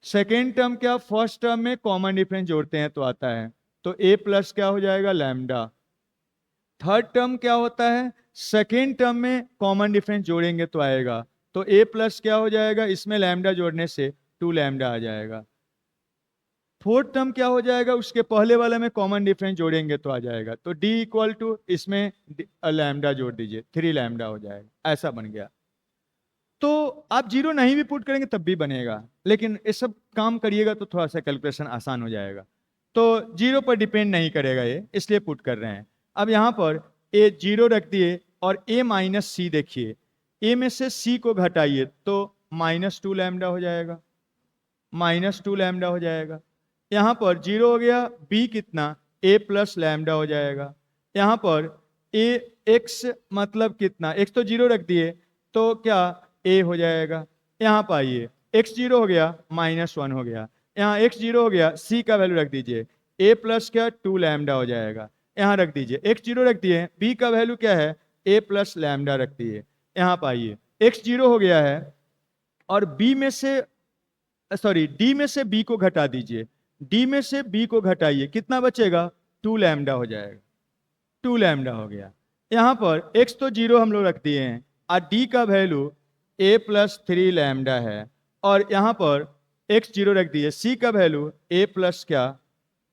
[SPEAKER 1] सेकेंड टर्म क्या फर्स्ट टर्म में कॉमन डिफरेंस जोड़ते हैं तो आता है, तो a प्लस क्या हो जाएगा लैम्डा। थर्ड टर्म क्या होता है, सेकेंड टर्म में कॉमन डिफरेंस जोड़ेंगे तो आएगा, तो a प्लस क्या हो जाएगा, इसमें लैम्डा जोड़ने से 2 लैम्डा आ जाएगा। फोर्थ टर्म क्या हो जाएगा, उसके पहले वाले में कॉमन डिफरेंस जोड़ेंगे तो आ जाएगा, तो d इक्वल टू इसमें लैम्डा जोड़ दीजिए, 3 लैम्डा हो जाएगा, ऐसा बन गया। तो आप 0 नहीं भी पुट करेंगे तब भी बनेगा, लेकिन ये सब काम करिएगा तो थोड़ा सा कैलकुलेशन आसान हो जाएगा। तो 0 पर डिपेंड नहीं करेगा ये, इसलिए पुट कर रहे हैं। अब यहाँ पर a 0 रख दिए और a माइनस सी देखिए, a में से c को घटाइए तो -2 लैम्डा हो जाएगा, -2 लैम्डा हो जाएगा। यहाँ पर 0 हो गया, b कितना, a प्लस लैम्डा हो जाएगा। यहाँ पर a x मतलब कितना, x तो 0 रख दिए तो क्या a हो जाएगा। यहाँ पाइए x 0 हो गया, -1 हो गया, यहाँ x 0 हो गया, c का वैल्यू रख दीजिए, a प्लस क्या 2 लैम्डा हो जाएगा, यहाँ रख दीजिए, x 0 रख दिए, b का वैल्यू क्या है, a प्लस लैम्डा रख दिए। यहाँ पाइए x 0 हो गया है और b में से d में से b को घटा दीजिए, d में से b को घटाइए, कितना बचेगा, 2 लैम्डा हो जाएगा, 2 लैम्डा हो गया। यहाँ पर x तो 0 हम लोग रख दिए हैं और d का वैल्यू a प्लस 3 लैम्डा है, और यहाँ पर x 0 रख दिए, c का वैल्यू a प्लस क्या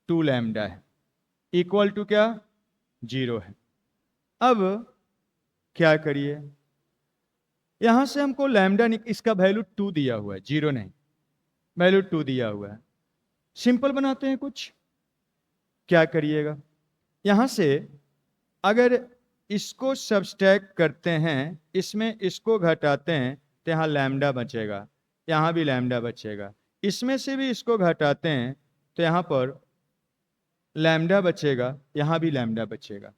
[SPEAKER 1] 2 लैम्डा है, इक्वल टू क्या 0 है। अब क्या करिए, यहां से हमको लैम्डा इसका वैल्यू 2 दिया हुआ है, 0 नहीं, वैल्यू 2 दिया हुआ है। सिंपल बनाते हैं कुछ, क्या करिएगा, यहां से अगर इसको सब्सट्रैक्ट करते हैं, इसमें इसको घटाते हैं तो यहाँ लैम्डा बचेगा, यहाँ भी लैम्डा बचेगा, इसमें से भी इसको घटाते हैं तो यहाँ पर लैम्डा बचेगा, यहाँ भी लैम्डा बचेगा।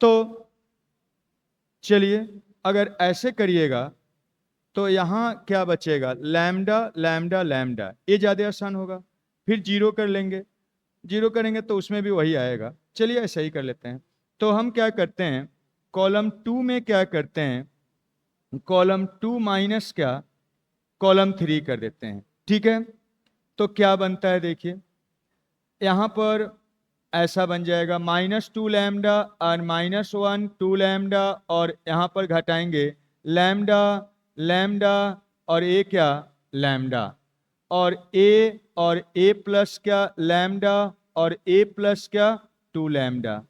[SPEAKER 1] तो चलिए अगर ऐसे करिएगा तो यहाँ क्या बचेगा, लैम्डा लैम्डा लैम्डा, ये ज़्यादा आसान होगा। फिर 0 कर लेंगे, 0 करेंगे तो उसमें भी वही आएगा। चलिए ऐसा ही कर लेते हैं। तो हम क्या करते हैं, कॉलम 2 में क्या करते हैं, कॉलम 2 माइनस क्या कॉलम 3 कर देते हैं, ठीक है। तो क्या बनता है देखिए, यहाँ पर ऐसा बन जाएगा -2 लैम्डा और -1 2 लैम्डा, और यहाँ पर घटाएंगे लैम्डा लैम्डा और a क्या लैम्डा, और a प्लस क्या लैम्डा, और a प्लस क्या 2 लैम्डा।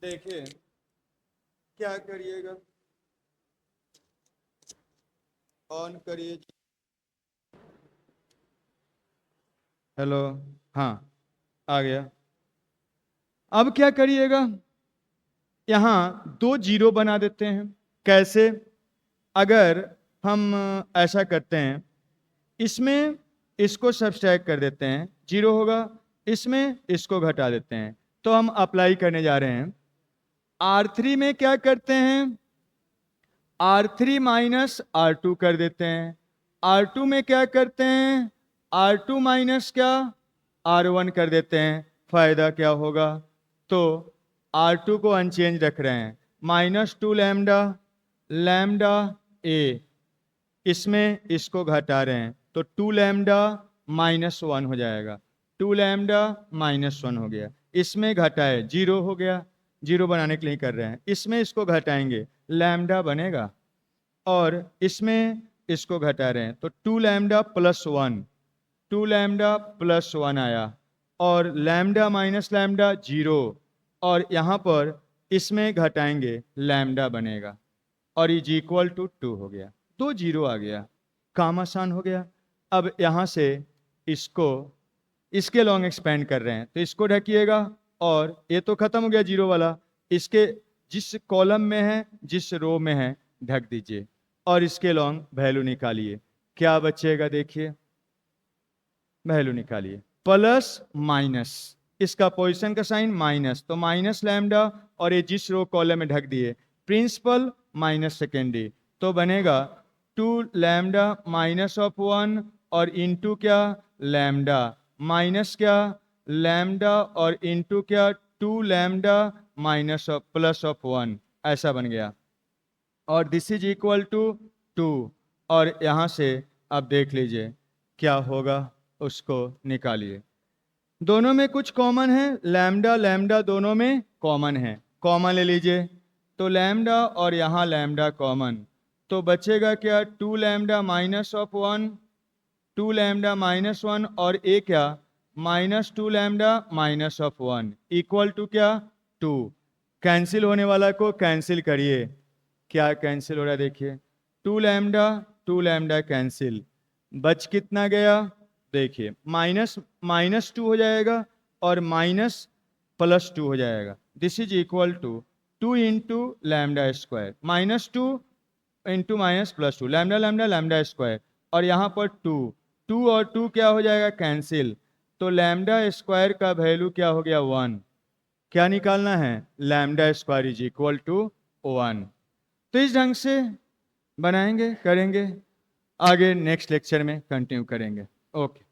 [SPEAKER 1] देखिए क्या करिएगा, ऑन करिए, हेलो, हाँ आ गया। अब क्या करिएगा, यहाँ 2 0 बना देते हैं। कैसे, अगर हम ऐसा करते हैं, इसमें इसको सब्सट्रैक्ट कर देते हैं, 0 होगा, इसमें इसको घटा देते हैं, तो हम अप्लाई करने जा रहे हैं। R3 में क्या करते हैं, R3 माइनस R2 कर देते हैं, R2 में क्या करते हैं, R2 माइनस क्या R1 कर देते हैं। फायदा क्या होगा, तो R2 को अनचेंज रख रहे हैं, -2 लैम्डा लैम्डा a, इसमें इसको घटा रहे हैं तो 2 लैम्डा -1 हो जाएगा, 2 लैम्डा -1 हो गया, इसमें घटाए 0 हो गया, 0 बनाने के लिए कर रहे हैं, इसमें इसको घटाएंगे लैम्डा बनेगा, और इसमें इसको घटा रहे हैं तो 2 लैम्डा प्लस 1, 2 लैम्डा प्लस 1 आया, और लैम्डा माइनस लैम्डा 0, और यहाँ पर इसमें घटाएंगे लैम्डा बनेगा, और इज इक्वल टू 2 हो गया। तो 0 आ गया, काम आसान हो गया। अब यहाँ से इसको इसके लॉन्ग एक्सपेंड कर रहे हैं तो इसको ढकिएगा, और ये तो खत्म हो गया 0 वाला, इसके जिस कॉलम में है, जिस रो में है, ढक दीजिए और इसके लॉन्ग वैल्यू निकालिए। क्या बचेगा देखिए, वैल्यू निकालिए, प्लस माइनस, इसका पोजीशन का साइन माइनस, तो माइनस लैम्डा, और ये जिस रो कॉलम में ढक दिए, प्रिंसिपल माइनस सेकेंडरी, तो बनेगा 2 लैम्डा माइनस ऑफ 1 और इंटू क्या, लैम्डा माइनस क्या, लैम्डा, और इंटू क्या, 2 lambda minus of plus of 1, ऐसा बन गया। और दिस इज इक्वल टू 2, और यहाँ से आप देख लीजिए क्या होगा, उसको निकालिए। दोनों में कुछ कॉमन है, लैम्डा लैम्डा दोनों में कॉमन है, कॉमन ले लीजिए, तो लैम्डा और यहाँ लैम्डा कॉमन, तो बचेगा क्या, 2 lambda minus of 1, 2 lambda minus 1, और ए क्या, minus 2 lambda minus of 1 equal to क्या, 2। कैंसिल होने वाला को कैंसिल करिए, क्या कैंसिल हो रहा है देखिए, 2 लैम्डा कैंसिल, बच कितना गया देखिए, माइनस माइनस 2 हो जाएगा और माइनस प्लस 2 हो जाएगा। This is equal to 2 into lambda square, minus 2 into minus plus 2, lambda lambda lambda square, और यहाँ पर 2, 2 और 2 क्या हो जाएगा, कैंसिल, तो लैम्डा स्क्वायर का वैल्यू क्या हो गया, 1। क्या निकालना है, lambda square is equal to 1। तो इस ढंग से बनाएंगे, करेंगे, आगे नेक्स्ट लेक्चर में कंटिन्यू करेंगे। ओके।